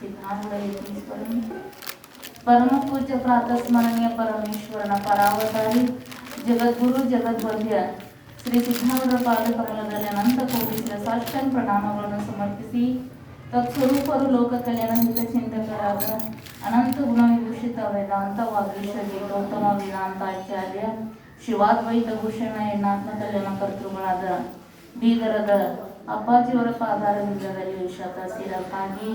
ಸಿದ್ಧಾರೂಢ ಪರಮ ಪೂಜ್ಯ ಪ್ರಾತಸ್ಮರಣೀಯ ಪರಮೇಶ್ವರನ ಪರಾವತಾರಿ ಜಗದ್ಗುರು ಜಗದ್ವಂದ್ಯ ಶ್ರೀ ಸಿದ್ಧಾರೂಢ ಪಾದಕಮಲದಲ್ಲಿ ಅನಂತ ಕೋಟಿ ಸಾಷ್ಟಾಂಗ ಪ್ರಣಾಮಗಳನ್ನು ಸಮರ್ಪಿಸಿ ತತ್ಸ್ವರೂಪರು ಲೋಕ ಕಲ್ಯಾಣ ಹಿತಚಿಂತಕರಾದ ಅನಂತ ಗುಣವಿಭೂಷಿತ ವೇದಾಂತ ವಾಗೀಶ ಗೌತಮ ವೇದಾಂತಾಚಾರ್ಯ ಶಿವಾದ್ವೈತ ಭೂಷಣ ಎನ್ನಾತ್ಮ ಕಲ್ಯಾಣ ಕರ್ತೃಗಳಾದ ಬೀದರದ ಅಪ್ಪಾಜಿಯವರ ಪಾದಾರವಿಂದದಲ್ಲಿ ಶತಶಿರಕ್ಕಾಗಿ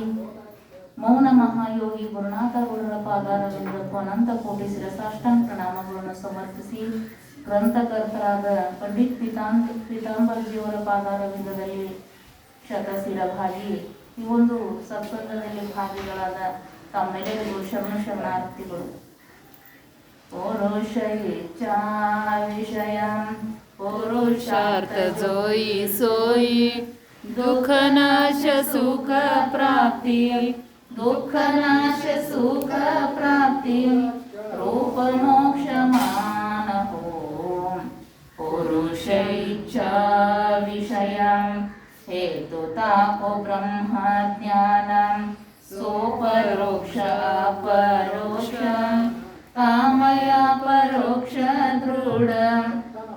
ಮೌನ ಮಹಾಯೋಗಿ ಗುರುನಾಥಗೌಡರ ಪಾದಾರವಿಂದಕ್ಕೂ ಅನಂತ ಕೋಟಿ ಸಾಷ್ಟಾಂಗ ಪ್ರಣಾಮಗಳನ್ನು ಸಮರ್ಪಿಸಿ ಗ್ರಂಥಕರ್ತರಾದ ಪಂಡಿತ್ ಪೀತಾಂಬರ್ಜಿಯವರ ಪಾದಾರವಿಂದದಲ್ಲಿ ಶತಶಿರಭಾಗಿ ಈ ಒಂದು ಸತ್ಸಂಗದಲ್ಲಿ ಭಾಗಿಗಳಾದ ತಮ್ಮೆಲ್ಲರಿಗೂ ಶರಣಾರ್ಥಿಗಳು. ಪುರುಷ ಇಚ್ಛಾ ವಿಷಯಂ पुरुषार्थ जोई सोई दुःख नाश सुख प्राप्ति दुःख नाश सुख प्राप्ति रूप मोक्ष मान हो पुरुष इच्छा विषयं हेतु ताको ब्रह्म ज्ञानं सोपरोक्ष अपरोक्ष कामया परोक्ष दृढं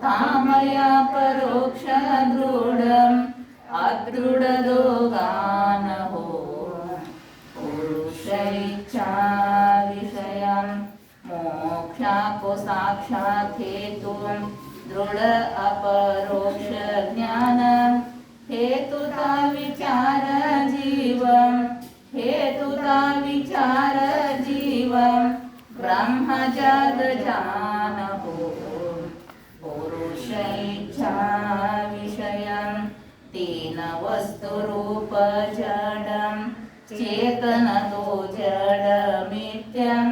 तामया परोक्ष दृढम् अदृढो गान हो पुरुष इच्छा विषयं मोक्षा को साक्षात् हेतु दृढ अपरोक्ष ज्ञान हेतुता विचार जीवं हेतुता विचार जीवं ब्रह्मजात जान हो पुरुष इच्छा विषयं तेन वस्तुरूप जडं चेतन तो जडमित्यं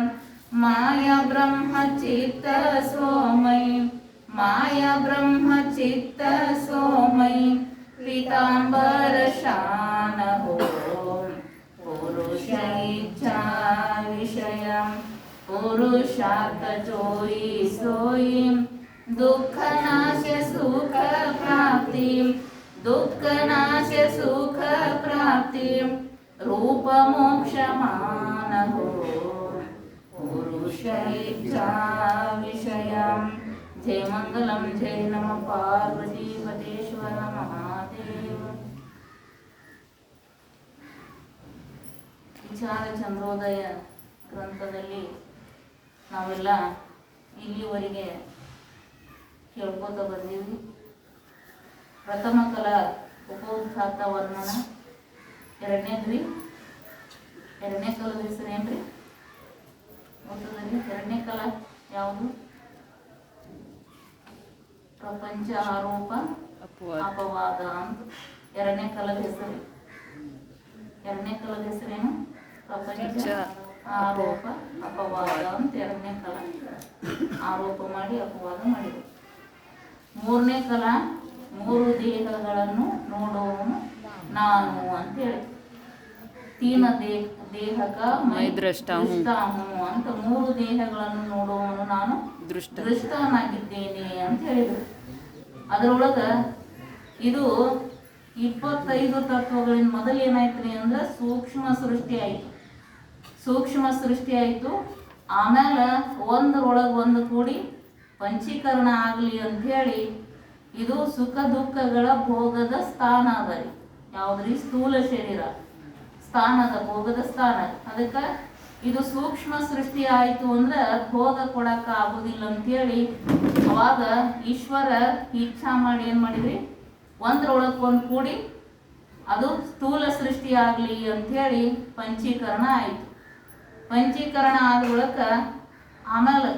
माया ब्रह्म चित्त सोमयि माया ब्रह्म चित्त सोमयि पीतांबर शान हो पुरुष इच्छा विषयं पुरुषार्थ जोई सोई दुःख नाश सुख प्राप्ति दुःख नाश सुख प्राप्ति रूप मोक्ष मान हो पुरुष इच्छा विषयं जय मंगलम जय नम पार्वती पतेश्वर महादेव. ವಿಚಾರ ಚಂದ್ರೋದಯ ಗ್ರಂಥದಲ್ಲಿ ನಾವೆಲ್ಲ ಇಲ್ಲಿವರೆಗೆ ಕೇಳ್ಕೋತ ಬಂದೀವಿ. ಪ್ರಥಮ ಕಲಾ ಉಪೋದ್ಘಾತ ವರ್ಣನ, ಎರಡನೇ ಕಲದ ಹೆಸರು ಏನ್ರಿ? ಮೊದಲನೇ ಎರಡನೇ ಕಲ ಯಾವುದು? ಪ್ರಪಂಚ ಆರೋಪ ಅಪವಾದ ಅಂತ ಎರಡನೇ ಕಲದ ಹೆಸರು. ಎರಡನೇ ಕಲದ ಹೆಸರೇನು? ಪ್ರಪಂಚ ಆರೋಪ ಅಪವಾದ ಅಂತ ಎರಡನೇ ಕಲ. ಆರೋಪ ಮಾಡಿ ಅಪವಾದ ಮಾಡಿದರು. ಮೂರನೇ ಕಲ ಮೂರು ದೇಹಗಳನ್ನು ನೋಡುವವನು ನಾನು ಅಂತೇಳಿ, ತೀನ ದೇಹಕ ಮೈ ದೃಷ್ಟಾಹು ಅಂತ ಮೂರು ದೇಹಗಳನ್ನು ನೋಡುವವನು ನಾನು ದೃಷ್ಟನಾಗಿದ್ದೇನೆ ಅಂತ ಹೇಳಿದರು. ಅದರೊಳಗ ಇದು 25 ತತ್ವಗಳಿಂದ ಮೊದಲು ಏನಾಯ್ತು ಅಂದ್ರೆ ಸೂಕ್ಷ್ಮ ಸೃಷ್ಟಿ ಆಯಿತು. ಆಮೇಲೆ ಒಂದರೊಳಗೆ ಒಂದು ಕೂಡಿ ಪಂಚೀಕರಣ ಆಗಲಿ ಅಂಥೇಳಿ ಇದು ಸುಖ ದುಃಖಗಳ ಭೋಗದ ಸ್ಥಾನ ಅದ ರೀ. ಯಾವುದ್ರಿ? ಸ್ಥೂಲ ಶರೀರ ಸ್ಥಾನದ ಭೋಗದ ಸ್ಥಾನ. ಅದಕ್ಕೆ ಇದು ಸೂಕ್ಷ್ಮ ಸೃಷ್ಟಿ ಆಯಿತು ಅಂದ್ರೆ ಭೋಗ ಕೊಡಕ್ಕ ಆಗೋದಿಲ್ಲ ಅಂಥೇಳಿ ಅವಾಗ ಈಶ್ವರ ಇಚ್ಛಾ ಮಾಡಿ ಏನು ಮಾಡಿದ್ರಿ? ಒಂದರೊಳಗೆ ಒಂದು ಕೂಡಿ ಅದು ಸ್ಥೂಲ ಸೃಷ್ಟಿ ಆಗಲಿ ಅಂಥೇಳಿ ಪಂಚೀಕರಣ ಆಯಿತು. ಪಂಚೀಕರಣ ಆದ ಬಳಿಕ ಆಮೇಲೆ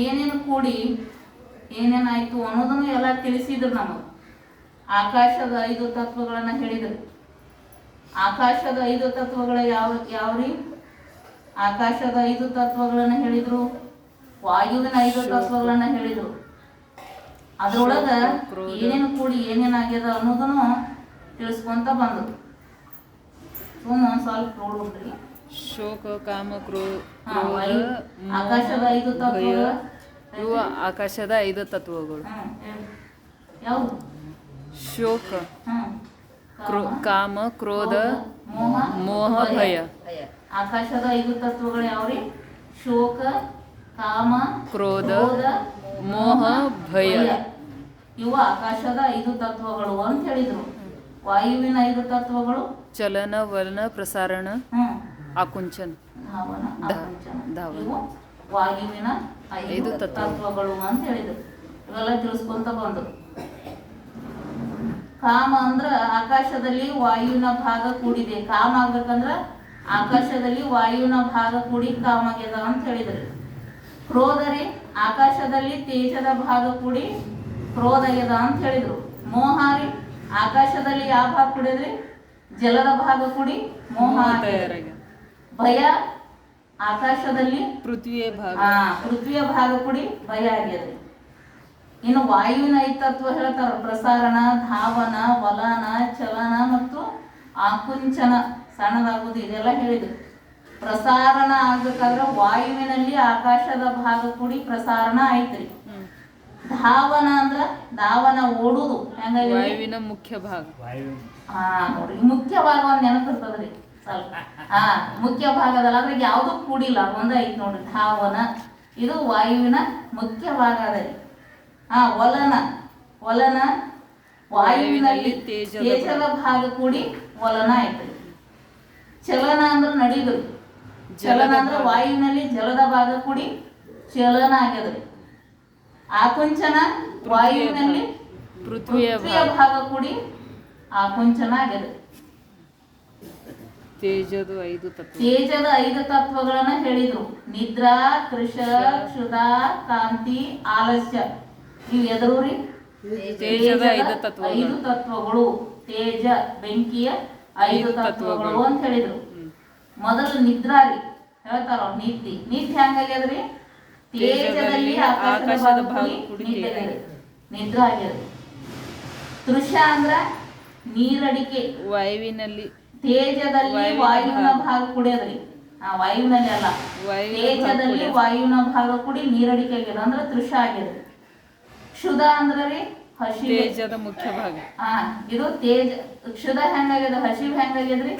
ಏನೇನು ಕೂಡಿ ಏನೇನಾಯಿತು ಅನ್ನೋದನ್ನು ಎಲ್ಲ ತಿಳಿಸಿದ್ರು ನಮಗೆ. ಆಕಾಶದ 5 ತತ್ವಗಳನ್ನು ಹೇಳಿದರು. ಆಕಾಶದ 5 ತತ್ವಗಳ ಯಾವ್ರಿ? ಆಕಾಶದ 5 ತತ್ವಗಳನ್ನು ಹೇಳಿದರು. ವಾಯುವಿನ 5 ತತ್ವಗಳನ್ನು ಹೇಳಿದರು. ಅದರೊಳಗ ಏನೇನು ಕೂಡಿ ಏನೇನಾಗ್ಯದ ಅನ್ನೋದನ್ನು ತಿಳಿಸ್ಕೊಂತ ಬಂದರು. ಒಂದು ಸ್ವಲ್ಪ ನೋಡ್ರಿ. ಶೋಕ ಕಾಮ ಕ್ರೋಧ ಆಕಾಶದ 5 ತತ್ವಗಳು ಇವು ಆಕಾಶದ 5 ತತ್ವಗಳು. ಯಾವುದು? ಶೋಕ ಕಾಮ ಕ್ರೋಧ ಮೋಹ ಮೋಹ ಭಯ. ಆಕಾಶದ 5 ತತ್ವಗಳು ಯಾವ್ರಿ? ಶೋಕ, ಕಾಮ, ಕ್ರೋಧ, ಮೋಹ, ಭಯ. ಇವು ಆಕಾಶದ 5 ತತ್ವಗಳು ಅಂತ ಹೇಳಿದ್ರು. ವಾಯುವಿನ 5 ತತ್ವಗಳು ಚಲನ ವಲನ ಪ್ರಸಾರಣ ಆಕುಂಚನ ಧಾವನ, ಆಕುಂಚನ. ಧಾವನ. ಇವು ವಾಯುವಿನ 5 ತತ್ವಗಳು ಅಂತ ಹೇಳಿದ್ರು. ಇವೆಲ್ಲ ತಿಳಿಸ್ಕೊಂತ ಬಂದು. ಕಾಮ ಅಂದ್ರ ಆಕಾಶದಲ್ಲಿ ವಾಯುವಿನ ಭಾಗ ಕೂಡಿದೆ. ಕಾಮ ಆಗ್ಬೇಕಂದ್ರ ಆಕಾಶದಲ್ಲಿ ವಾಯುವಿನ ಭಾಗ ಕೂಡಿ ಕಾಮ ಆಗ್ಯದ ಅಂತ ಹೇಳಿದ್ರಿ. ಕ್ರೋಧ ರೀ, ಆಕಾಶದಲ್ಲಿ ತೇಜದ ಭಾಗ ಕೂಡಿ ಕ್ರೋಧ ಆಗ್ಯದ ಅಂತ ಹೇಳಿದ್ರು. ಮೋಹ ರೀ, ಆಕಾಶದಲ್ಲಿ ಯಾವ ಭಾಗ ಕೂಡಿದ್ರಿ? ಜಲದ ಭಾಗ ಕೂಡಿ ಮೋಹ ಆಗ್ಯದ. ಭಯ, ಆಕಾಶದಲ್ಲಿ ಪೃಥ್ವಿಯ ಭಾಗ ಪೃಥ್ವಿಯ ಭಾಗ ಕೂಡಿ ಭಯ ಆಗ್ಯದ. ಇನ್ನು ವಾಯುವಿನ 5 ತತ್ವ ಹೇಳ್ತಾರ. ಪ್ರಸಾರಣ, ಧಾವನ, ವಲನ, ಚಲನ ಮತ್ತು ಆಕುಂಚನ, ಸಣ್ಣದಾಗುವುದು, ಇದೆಲ್ಲ ಹೇಳಿದ್ರು. ಪ್ರಸಾರಣ ಆಗ್ಬೇಕಾದ್ರೆ ವಾಯುವಿನಲ್ಲಿ ಆಕಾಶದ ಭಾಗ ಕೂಡಿ ಪ್ರಸಾರಣ ಆಯ್ತ್ರಿ. ಧಾವನ ಅಂದ್ರ ಧಾವನ ಓಡುದು ಹೆಂಗಾಗಿ ವಾಯುವಿನ ಮುಖ್ಯ ಭಾಗ. ನೋಡ್ರಿ ಮುಖ್ಯ ಭಾಗ ಒಂದ್ ನೆನಪಿರ್ತದ್ರಿ ಸ್ವಲ್ಪ. ಮುಖ್ಯ ಭಾಗದಲ್ಲ, ಅದ್ರಾಗ ಯಾವ್ದು ಕೂಡಿಲ್ಲ, ಒಂದ ಐತಿ ನೋಡ್ರಿ ಧಾವನ. ಇದು ವಾಯುವಿನ ಮುಖ್ಯ ಭಾಗ ಅದ ರೀ. ವಲನ, ವಲನ ವಾಯುವಿನಲ್ಲಿ ತೇಜದ ಭಾಗ ಕೂಡಿ ವಲನ ಆಯ್ತು. ಚಲನ ಅಂದ್ರೆ ನಡಿದ್ರು. ಚಲನ ಅಂದ್ರೆ ವಾಯುವಿನಲ್ಲಿ ಜಲದ ಭಾಗ ಕೂಡಿ ಚಲನ ಆಗ್ಯದ್ರಿ. ಆಕುಂಚನ ವಾಯುವಿನಲ್ಲಿ ಪೃಥ್ವಿಯ ಭಾಗ ಕೂಡಿ ಆಕುಂಚನ ಆಗ್ಯದ. ತೇಜದ 5 ತತ್ವ. ತೇಜದ 5 ತತ್ವಗಳನ್ನ ಹೇಳಿದ್ರು. ನಿದ್ರಾ, ಕೃಶ, ಕ್ಷುಧಾ, ಕಾಂತಿ, ಆಲಸ್ಯ. ಇವು ಎದುರಿ ತೇಜದ 5 ತತ್ವಗಳು. ತೇಜ ಬೆಂಕಿಯ 5 ತತ್ವಗಳು ಅಂತ ಹೇಳಿದ್ರು. ಮೊದಲು ನಿದ್ರಾ ರೀ ಹೇಳ್ತಾರ. ನಿದ್ದೆ ಹೆಂಗಾಗ್ಯದ್ರಿ? ತೇಜದಲ್ಲಿ ಆಕಾಶದ ಭಾಗ ಕೂಡಿ ನಿದ್ರಾ ಆಗ್ಯದ. ತೃಷ ಅಂದ್ರ ನೀರಡಿಕೆ, ವಾಯುವಿನಲ್ಲಿ ತೇಜದಲ್ಲಿ ವಾಯುವಿನ ಭಾಗ ಕುಡಿಯೋದ್ರಿ. ವಾಯುವಿನಲ್ಲಿ ಅಲ್ಲ, ತೇಜದಲ್ಲಿ ವಾಯುವಿನ ಭಾಗ ಕೂಡಿ ನೀರಡಿಕೆ ಆಗ್ಯದ ಅಂದ್ರ ತೃಷ ಆಗ್ಯದ. ಕ್ಷುಧ ಅಂದ್ರ ರೀ ಹಸಿವೆ, ತೇಜದ ಮುಖ್ಯ ಭಾಗ. ಇದು ತೇಜ. ಕ್ಷುಧ ಹೆಂಗಾಗ್ಯದ? ಹಸಿವು ಹೆಂಗಾಗ್ಯದ್ರಿ?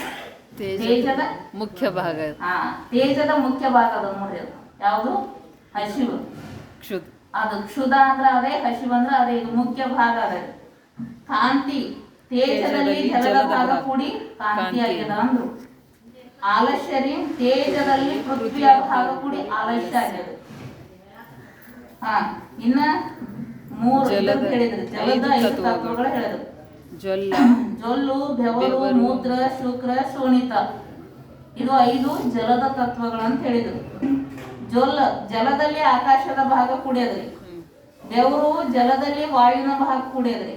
ತೇಜದ ಮುಖ್ಯ ಭಾಗ. ತೇಜದ ಮುಖ್ಯ ಭಾಗ ಅದ ನೋಡ್ರಿ. ಅದು ಯಾವುದು? ಹಸಿವು. ಕ್ಷುಧ ಅದು ಕ್ಷುಧ ಅಂದ್ರ ಅದೇ, ಹಸಿವು ಅಂದ್ರ ಅದೇ. ಇದು ಮುಖ್ಯ ಭಾಗ ಅದ. ಕಾಂತಿ, ತೇಜದಲ್ಲಿ ಜಲದ ಭಾಗ ಕೂಡಿ ಕಾಂತಿ ಆಗ್ಯದ ಅಂದ್ರು. ಆಲಸ್ಯ ರೀ, ತೇಜದಲ್ಲಿ ಪೃಥ್ವಿಯ ಭಾಗ ಕೂಡಿ ಆಲಸ್ಯ ಆಗ್ಯದ. ಇನ್ನ 3 ಹೇಳಿದ್ರು. ಜಲದ 5 ತತ್ವಗಳು ಹೇಳಿದ್ರು. ಜೊಲ್ಲು, ಬೆವರು, ಮೂತ್ರ, ಶುಕ್ರ, ಶೋಣಿತ. ಇದು 5 ಜಲದ ತತ್ವಗಳಂತ ಹೇಳಿದ್ರು. ಜಲದಲ್ಲಿ ಆಕಾಶದ ಭಾಗ ಕುಡಿಯೋದ್ರಿ. ಬೆವರು ಜಲದಲ್ಲಿ ವಾಯುವಿನ ಭಾಗ ಕುಡಿಯೋದ್ರಿ.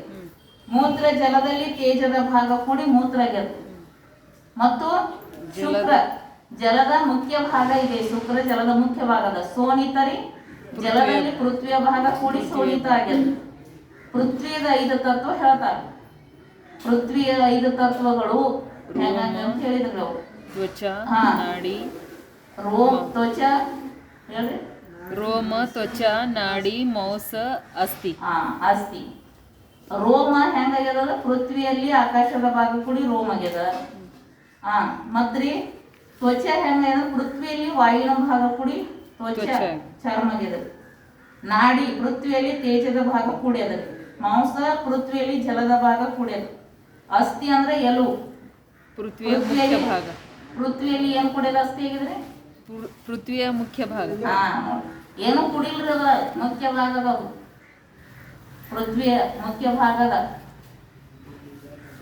ಮೂತ್ರ ಜಲದಲ್ಲಿ ತೇಜದ ಭಾಗ ಕೂಡಿ ಮೂತ್ರ ಆಗ್ಯದ. ಮತ್ತು ಶುಕ್ರ ಜಲದ ಮುಖ್ಯ ಭಾಗ ಇದೆ. ಶುಕ್ರ ಜಲದ ಮುಖ್ಯ ಭಾಗದ. ಶೋಣಿತರಿ ಜಲದಲ್ಲಿ ಪೃಥ್ವಿಯ ಭಾಗ ಕೂಡಿ ಶೋಣಿತ ಆಗ್ಯದ. ಪೃಥ್ವಿಯದ 5 ತತ್ವ ಹೇಳ್ತಾರ. ಪೃಥ್ವಿಯ 5 ತತ್ವಗಳು ಅಂತ ಹೇಳಿದ್ರು. ತ್ವಚ, ನಾಡಿ, ತ್ವಚ ಹೇಳ್ರಿ. ರೋಮ, ತ್ವಚ, ನಾಡಿ, ಮಾಂಸ, ಅಸ್ಥಿ. ಅಸ್ಥಿ. ರೋಮ ಹೆಂಗಾಗ್ಯದ? ಪೃಥ್ವಿಯಲ್ಲಿ ಆಕಾಶದ ಭಾಗ ಕೂಡಿ ರೋಮ ಆಗ್ಯದ. ಮತ್ರಿ ತ್ವಚ ಹೆಂಗಾಗ್ಯದ? ಪೃಥ್ವಿಯಲ್ಲಿ ವಾಯುವಿನ ಭಾಗ ಕೂಡಿ ತ್ವಚ ಚರ್ಮ ಆಗ್ಯದ. ನಾಡಿ ಪೃಥ್ವಿಯಲ್ಲಿ ತೇಜದ ಭಾಗ ಕೂಡ್ಯದ. ಮಾಂಸ ಪೃಥ್ವಿಯಲ್ಲಿ ಜಲದ ಭಾಗ ಕೂಡ್ಯದ. ಅಸ್ಥಿ ಅಂದ್ರೆ ಎಲುವು, ಪೃಥ್ವಿಯಲ್ಲಿ ಏನು ಕೂಡ್ಯದ? ಅಸ್ಥಿ ಆಗಿದ್ರೆ ಪೃಥ್ವಿಯ ಮುಖ್ಯ ಭಾಗ. ಏನು ಕುಡಿಲ್ರಿ, ಅದ ಮುಖ್ಯ ಭಾಗದ. ಪೃಥ್ವಿಯ ಮುಖ್ಯ ಭಾಗದ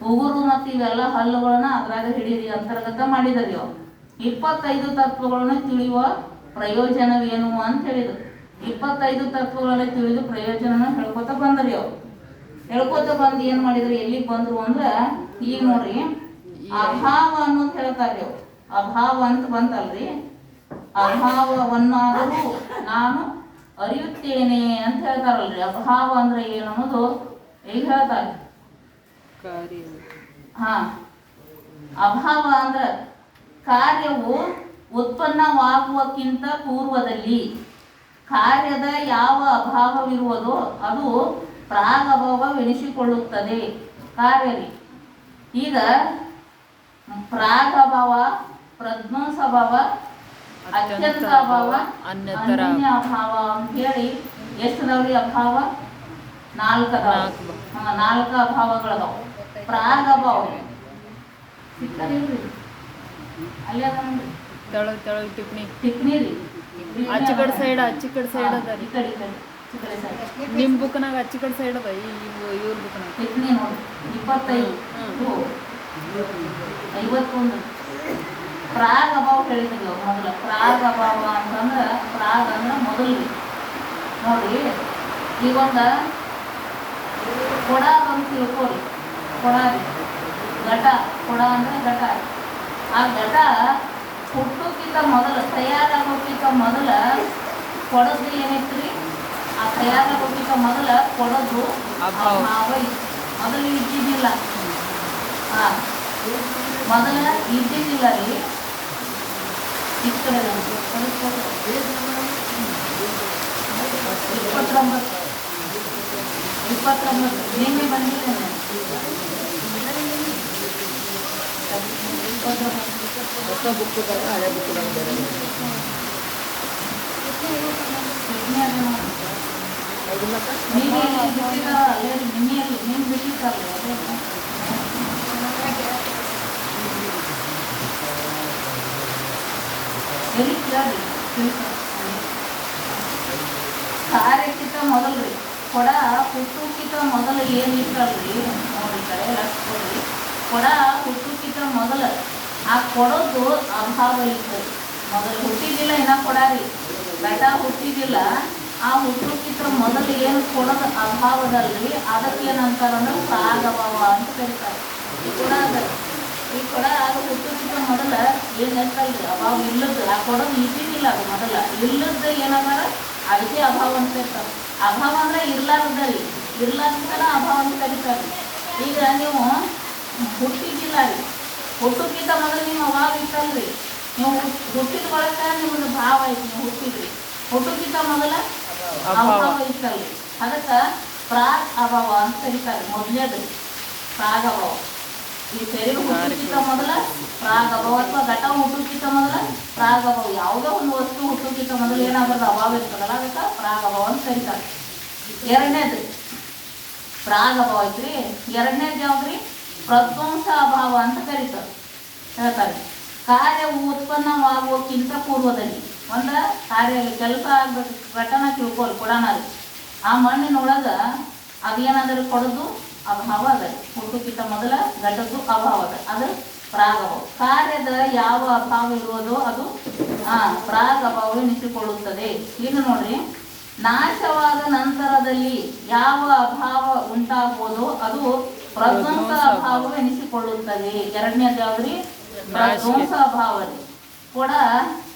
ಉಗುರು ಮತ್ತು ಇವೆಲ್ಲ ಹಲ್ಲುಗಳನ್ನ ಅದ್ರಾಗ ಹಿಡೀರಿ ಅಂತರ್ಗತ ಮಾಡಿದ್ರಿ. 25 ತತ್ವಗಳನ್ನ ತಿಳಿಯುವ ಪ್ರಯೋಜನವೇನು ಅಂತ ಹೇಳಿದ್ರು. 25 ತತ್ವಗಳನ್ನ ತಿಳಿದು ಪ್ರಯೋಜನ ಹೇಳ್ಕೊತ ಬಂದ್ರಿ. ಹೇಳ್ಕೊತ ಬಂದು ಏನ್ ಮಾಡಿದ್ರು? ಎಲ್ಲಿಗೆ ಬಂದ್ರು ಅಂದ್ರ ಈಗ ನೋಡ್ರಿ, ಅಭಾವ ಅನ್ನೋದು ಹೇಳ್ತಾರ್ರಿ. ಅಭಾವ ಅಂತ ಬಂತಲ್ರಿ. ಅಭಾವವನ್ನಾದರೂ ನಾನು ಅರಿಯುತ್ತೇನೆ ಅಂತ ಹೇಳ್ತಾರಲ್ರಿ. ಅಭಾವ ಅಂದ್ರೆ ಏನು ಅನ್ನೋದು ಈಗ ಹೇಳ್ತಾರೆ. ಅಭಾವ ಅಂದ್ರ ಕಾರ್ಯವು ಉತ್ಪನ್ನವಾಗುವಕ್ಕಿಂತ ಪೂರ್ವದಲ್ಲಿ ಕಾರ್ಯದ ಯಾವ ಅಭಾವವಿರುವುದೋ ಅದು ಪ್ರಾಗಭಾವವೆನಿಸಿಕೊಳ್ಳುತ್ತದೆ. ಕಾರ್ಯ ರೀ. ಈಗ ಪ್ರಾಗಭಾವ, ಪ್ರಧ್ವಂಸಭಾವ, ಅತ್ಯಂತ ಅಭಾವ, ಅನ್ಯತರ ಅನನ್ಯ ಅಭಾವ ಅಂತ ಹೇಳಿ ಎಷ್ಟು ಅದಾವ್ರಿ ಅಭಾವ? 4 ಅದಾವ. 4 ಅಭಾವಗಳದಾವ. ಪ್ರಾಗಭಾವ ಸಿಕ್ಕದಿಲ್ರಿ, ಅಲ್ಲೇ ಅದ ನೋಡ್ರಿ ತೆಳಗ್ ಟಿಪ್ಪಣಿ ಟಿಪ್ನಿ ರೀ. ಆಚೆ ಕಡೆ ಸೈಡ್ ಅದ ರೀ. ಈ ಕಡೆ side. ನಿಮ್ಮ ಬುಕ್ನಾಗ ಆಚೆ ಕಡೆ ಸೈಡ್ ಅದ, ಇವ್ರ ಬುಕ್ನಾಗ ಟಿಪ್ನಿ ನೋಡಿ 25 51. ಪ್ರಾಗಭಾವ ಹೇಳಿದ್ರಿ ಮೊದಲ. ಪ್ರಾಗಭಾವ ಅಂತಂದ್ರೆ ಪ್ರಾಗ್ ಅಂದ್ರೆ ಮೊದಲು ನೋಡಿ. ಈಗೊಂದ ಕೊಡ ಬಂದು ತಿಳ್ಕೊರಿ. ಕೊಡ ರೀ, ಘಟ. ಕೊಡ ಅಂದ್ರೆ ಘಟ. ಆ ಘಟ ಹುಟ್ಟೋಕ್ಕಿಂತ ಮೊದಲು, ತಯಾರಾಗೋಕ್ಕಿಂತ ಮೊದಲ ಕೊಡೋದು ಏನೈತ್ರಿ? ಆ ತಯಾರಾಗೋಕ್ಕಿಂತ ಮೊದಲ ಕೊಡೋದು ಅಭಾವ ಇತ್ತು. ಮೊದಲು ಇದ್ದಿದ್ದಿಲ್ಲ. ಮೊದಲ ಇದ್ದಿದ್ದಿಲ್ಲ ರೀ. ಈ ಕಡೆ 29 ನಿನ್ನೆ ಬಂದಿಲ್ಲ. 29 ಕಾರ್ಯಕ್ಕಿಂತ ಮೊದಲ್ರಿ ಕೊಡ ಹುಟ್ಟುಕ್ಕಿಂತ ಮೊದಲು ಏನಿತ್ತಲ್ರಿ ನೋಡಿ ಕಡೆ ಲಕ್ಷ್ಮಿ. ಕೊಡ ಹುಟ್ಟುಕ್ಕಿಂತ ಮೊದಲು ಆ ಕೊಡೋದು ಅಭಾವ ಇತ್ತು. ಮೊದಲು ಹುಟ್ಟಿದ್ದಿಲ್ಲ, ಇನ್ನ ಕೊಡ ರೀ. ಘಟ ಹುಟ್ಟಿದ್ದಿಲ್ಲ. ಆ ಹುಟ್ಟುಕ್ಕಿಂತ ಮೊದಲು ಏನು ಕೊಡೋದು ಅಭಾವದಲ್ಲಿ ಅದಕ್ಕೆ ಏನಂತಾರಂದ್ರೆ ಪ್ರಾಗಭಾವ ಅಂತ ಕರೀತಾರೆ. ಈ ಕೊಡ ಅದು ಹುಟ್ಟುಕ್ಕಿಂತ ಮೊದಲ ಏನಿರ್ತಲ್ರಿ ಅಭಾವ ಇಲ್ಲದ್ದು. ಆ ಕೊಡೋದು ಇದ್ದಿದ್ದಿಲ್ಲ. ಅದು ಮೊದಲ ಇಲ್ಲದ್ದು ಏನಂತಾರ ಅದಕ್ಕೆ ಅಭಾವ ಅಂತ ಕರೀತಾರೆ. ಅಭಾವ ಅಂದ್ರೆ ಇರ್ಲಾರ್ದರಿ, ಇರ್ಲಾರ್ದನ ಅಭಾವ ಅಂತ ಕರೀತಾರೆ. ಈಗ ನೀವು ಹುಟ್ಟಿದ್ದಿಲ್ಲ ರೀ, ಹುಟ್ಟುಕ್ಕಿಂತ ಮೊದಲು ನಿಮ್ಮ ಅಭಾವ ಇತ್ತಲ್ರಿ. ನೀವು ಹುಟ್ಟಿದ ಬಳಕ ನಿಮ್ಮದು ಭಾವ ಐತಿ. ನೀವು ಹುಟ್ಟಿದ್ರಿ, ಹುಟ್ಟುಕ್ಕಿಂತ ಮೊದಲ ಅಭಾವ ಇತ್ತಲ್ರಿ. ಅದಕ್ಕೆ ಪ್ರಾಗ್ ಅಭಾವ ಅಂತ ಕರೀತಾರೆ. ಮೊದಲೇದು ಪ್ರಾಗಭಾವ. ಈ ಶರೀರ ಹುಟ್ಟುಕ್ಕಿಂತ ಮೊದಲ ಪ್ರಾಗಭಾವ ಅಥವಾ ಘಟ ಹುಟ್ಟುಕ್ಕಿಂತ ಮೊದಲ ಪ್ರಾಗಭಾವ. ಯಾವುದೋ ಒಂದು ವಸ್ತು ಹುಟ್ಟುಕ್ಕಿಂತ ಮೊದಲು ಏನಾಗೋದು ಅಭಾವ ಇರ್ತದಲ್ಲ, ಅದಕ್ಕೆ ಪ್ರಾಗಭಾವ ಅಂತ ಕರೀತಾರೆ. ಎರಡನೇದು ಪ್ರಾಗಭಾವ ಐತ್ರಿ. ಎರಡನೇದು ಯಾವ್ದ್ರಿ? ಪ್ರಧ್ವಂಸ ಅಭಾವ ಅಂತ ಕರೀತಾರೆ, ಹೇಳ್ತಾರೆ. ಕಾರ್ಯವು ಉತ್ಪನ್ನವಾಗುವಕ್ಕಿಂತ ಪೂರ್ವದಲ್ಲಿ ಒಂದ ಕಾರ್ಯ ಕೆಲಸ ಆಗ್ಬೇಕು, ಘಟನಾ ತಿಳ್ಕೊಲ್ ಕೊಡೋಣ. ಆ ಮಣ್ಣಿನೊಳಗ ಅದೇನಾದರೂ ಕೊಡೋದು ಅಭಾವ ಅದ. ಹುಟ್ಟುಕ್ಕಿಂತ ಮೊದಲ ಘಟದ್ದು ಅಭಾವ ಅದ, ಅದು ಪ್ರಾಗಭಾವ. ಕಾರ್ಯದ ಯಾವ ಅಭಾವ ಇರುವುದೋ ಅದು ಪ್ರಾಗಭಾವ ಎನಿಸಿಕೊಳ್ಳುತ್ತದೆ. ಈಗ ನೋಡ್ರಿ, ನಾಶವಾದ ನಂತರದಲ್ಲಿ ಯಾವ ಅಭಾವ ಉಂಟಾಗುವುದೋ ಅದು ಪ್ರಧ್ವಂಸ ಅಭಾವ ಎನಿಸಿಕೊಳ್ಳುತ್ತದೆ. ಎರಡನೇದು ಯಾವ್ದ್ರಿ? ಪ್ರಧ್ವಂಸ ಅಭಾವ ರೀ. ಕೊಡ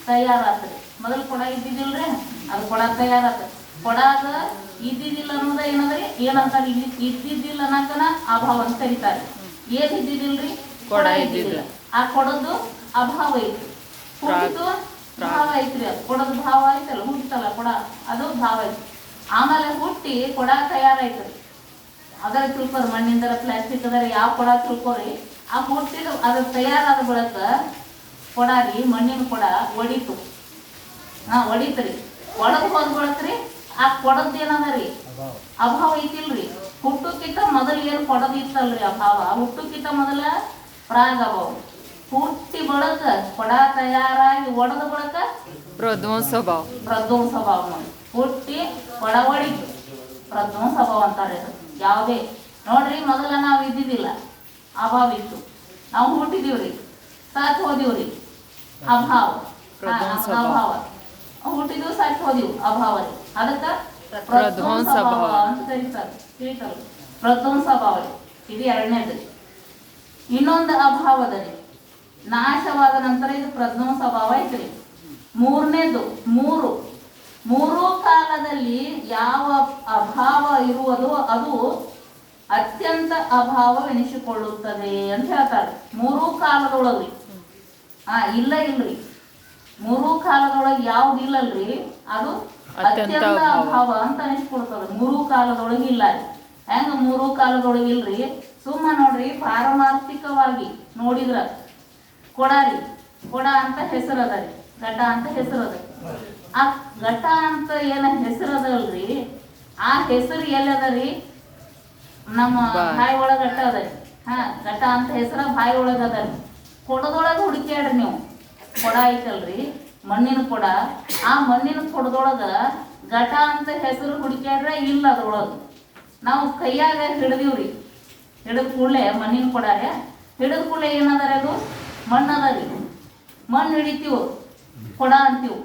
ತಯಾರಾತ್ರಿ. ಮೊದಲು ಕೊಡ ಇದ್ದಿದ್ದಿಲ್ರಿ, ಅದು ಕೊಡ ತಯಾರಾತ. ಕೊಡಾಗ ಇದ್ದಿದ್ದಿಲ್ಲ ಅನ್ನೋದ ಏನಂದ್ರಿ ಏನಂತಾರೆ? ಇದ್ದಿದ್ದಿಲ್ಲ ಅನ್ನಕನ ಅಭಾವ ಅಂತ ಕರೀತಾರೆ. ಏನ್ ಇದ್ದಿದ್ದಿಲ್ರಿ? ಕೊಡ ಇದ್ದಿದ್ದಿಲ್ಲ. ಆ ಕೊಡೋದು ಅಭಾವ ಐತಿ. ಹುಟ್ಟಿತು ಭಾವ ಐತ್ರಿ. ಅದು ಕೊಡೋದು ಭಾವ ಐತಲ್ಲ, ಹುಟ್ಟಲ್ಲ ಕೊಡ, ಅದು ಭಾವ ಐತಿ. ಆಮೇಲೆ ಹುಟ್ಟಿ ಕೊಡ ತಯಾರಾಯ್ತರಿ. ಅದರ ತಿಳ್ಕೊರಿ, ಮಣ್ಣಿಂದರ ಪ್ಲಾಸ್ಟಿಕ್ ಅದರ ಯಾವ ಕೊಡ ತಿಳ್ಕೊರಿ. ಆ ಹುಟ್ಟಿದ ಅದ್ರ ತಯಾರಾದ ಬಳಕ ಕೊಡ ರೀ, ಮಣ್ಣಿನ ಕೊಡ ಒಡಿತು. ಒಡಿತ್ರಿ. ಒಳಗೆ ಹೋದ ಬಳಕ್ರಿ ಆ ಕೊಡದ್ ಏನದ ರೀ ಅಭಾವ ಐತಿಲ್ರಿ. ಹುಟ್ಟುಕ್ಕಿಂತ ಮೊದಲು ಏನು ಕೊಡೋದು ಇತ್ತಲ್ರಿ ಅಭಾವ, ಹುಟ್ಟುಕ್ಕಿಂತ ಮೊದಲ ಪ್ರಾಗಭಾವ. ಹುಟ್ಟಿ ಬಳಕ ಕೊಡ ತಯಾರಾಗಿ ಒಡೆದ ಬಳಕ ಪ್ರಧ್ವಂಸ ಭಾವ. ಹುಟ್ಟಿ ಕೊಡ ಒಡಿತು ಪ್ರಧ್ವಂಸ ಭಾವ ಅಂತಾರೆ. ಅದು ಯಾವುದೇ ನೋಡ್ರಿ, ಮೊದಲ ನಾವು ಇದ್ದಿದ್ದಿಲ್ಲ, ಅಭಾವ ಇತ್ತು. ನಾವು ಹುಟ್ಟಿದೀವ್ರಿ, ಸಾತ್ ಹೋದಿವ್ರಿ, ಅಭಾವ. ಅಭಾವ ಹುಟ್ಟಿದ್ವು, ಸಾತ್ ಹೋದಿವು, ಅಭಾವ ರೀ. ಅದಕ್ಕ ಪ್ರಧ್ವಂಸ ಭಾವ ಅಂತ ಕರೀತಾರೆ. ತಿಳಿತಲ್ಲ, ಪ್ರಧ್ವಂಸ ಭಾವ ಇದು ಎರಡನೇದು. ಇನ್ನೊಂದು ಅಭಾವದ ರೀ, ನಾಶವಾದ ನಂತರ ಇದು ಪ್ರಧ್ವಂಸ ಭಾವ ಐತ್ರಿ. ಮೂರನೇದು ಮೂರು ಕಾಲದಲ್ಲಿ ಯಾವ ಅಭಾವ ಇರುವುದೋ ಅದು ಅತ್ಯಂತ ಅಭಾವವೆನಿಸಿಕೊಳ್ಳುತ್ತದೆ ಅಂತ ಹೇಳ್ತಾರೆ. ಮೂರೂ ಕಾಲದೊಳಗ್ರಿ ಇಲ್ರಿ, ಮೂರೂ ಕಾಲದೊಳಗೆ ಯಾವ್ದು ಇಲ್ಲಲ್ರಿ ಅದು ಅತ್ಯಂತ ಅಭಾವ ಅಂತ ಅನಿಸ್ಕೊಳ್ತದೆ. ಮೂರೂ ಕಾಲದೊಳಗೆ ಇಲ್ಲ. ಹೆಂಗ ಮೂರೂ ಕಾಲದೊಳಗೆ ಇಲ್ರಿ? ಸುಮ್ಮ ನೋಡ್ರಿ ಪಾರಮಾರ್ಥಿಕವಾಗಿ ನೋಡಿದ್ರ ಕೊಡ ರೀ, ಕೊಡ ಅಂತ ಹೆಸರು ಅದ ರೀ, ಘಟ ಅಂತ ಹೆಸರು ಅದ. ಆ ಘಟ ಅಂತ ಏನ ಹೆಸರು ಅದಲ್ರಿ, ಆ ಹೆಸರು ಎಲ್ಲದ ರೀ? ನಮ್ಮ ಬಾಯಿ ಒಳಗ ಘಟ ಅದ ರೀ. ಘಟ ಅಂತ ಹೆಸರ ಬಾಯಿ ಒಳಗ ಅದ ರೀ. ಕೊಡದೊಳಗೆ ಹುಡುಕ್ಯಾಡ್ರಿ ನೀವು. ಕೊಡ ಐತಲ್ರಿ, ಮಣ್ಣಿನ ಕೊಡ. ಆ ಮಣ್ಣಿನ ಕೊಡದೊಳಗ ಘಟ ಅಂತ ಹೆಸರು ಹುಡುಕ್ಯಾಡ್ರೆ ಇಲ್ಲ ಅದ್ರೊಳಗೆ. ನಾವು ಕೈಯಾಗ ಹಿಡ್ದೀವ್ರಿ, ಹಿಡಿದ ಕೂಡಲೇ ಮಣ್ಣಿನ ಕೊಡ ರೀ, ಹಿಡಿದ ಕೂಡಲೇ ಏನದ ಅದು? ಮಣ್ಣು ಅದ ರೀ. ಮಣ್ಣು ಹಿಡಿತೀವಿ, ಕೊಡ ಅಂತೀವಿ.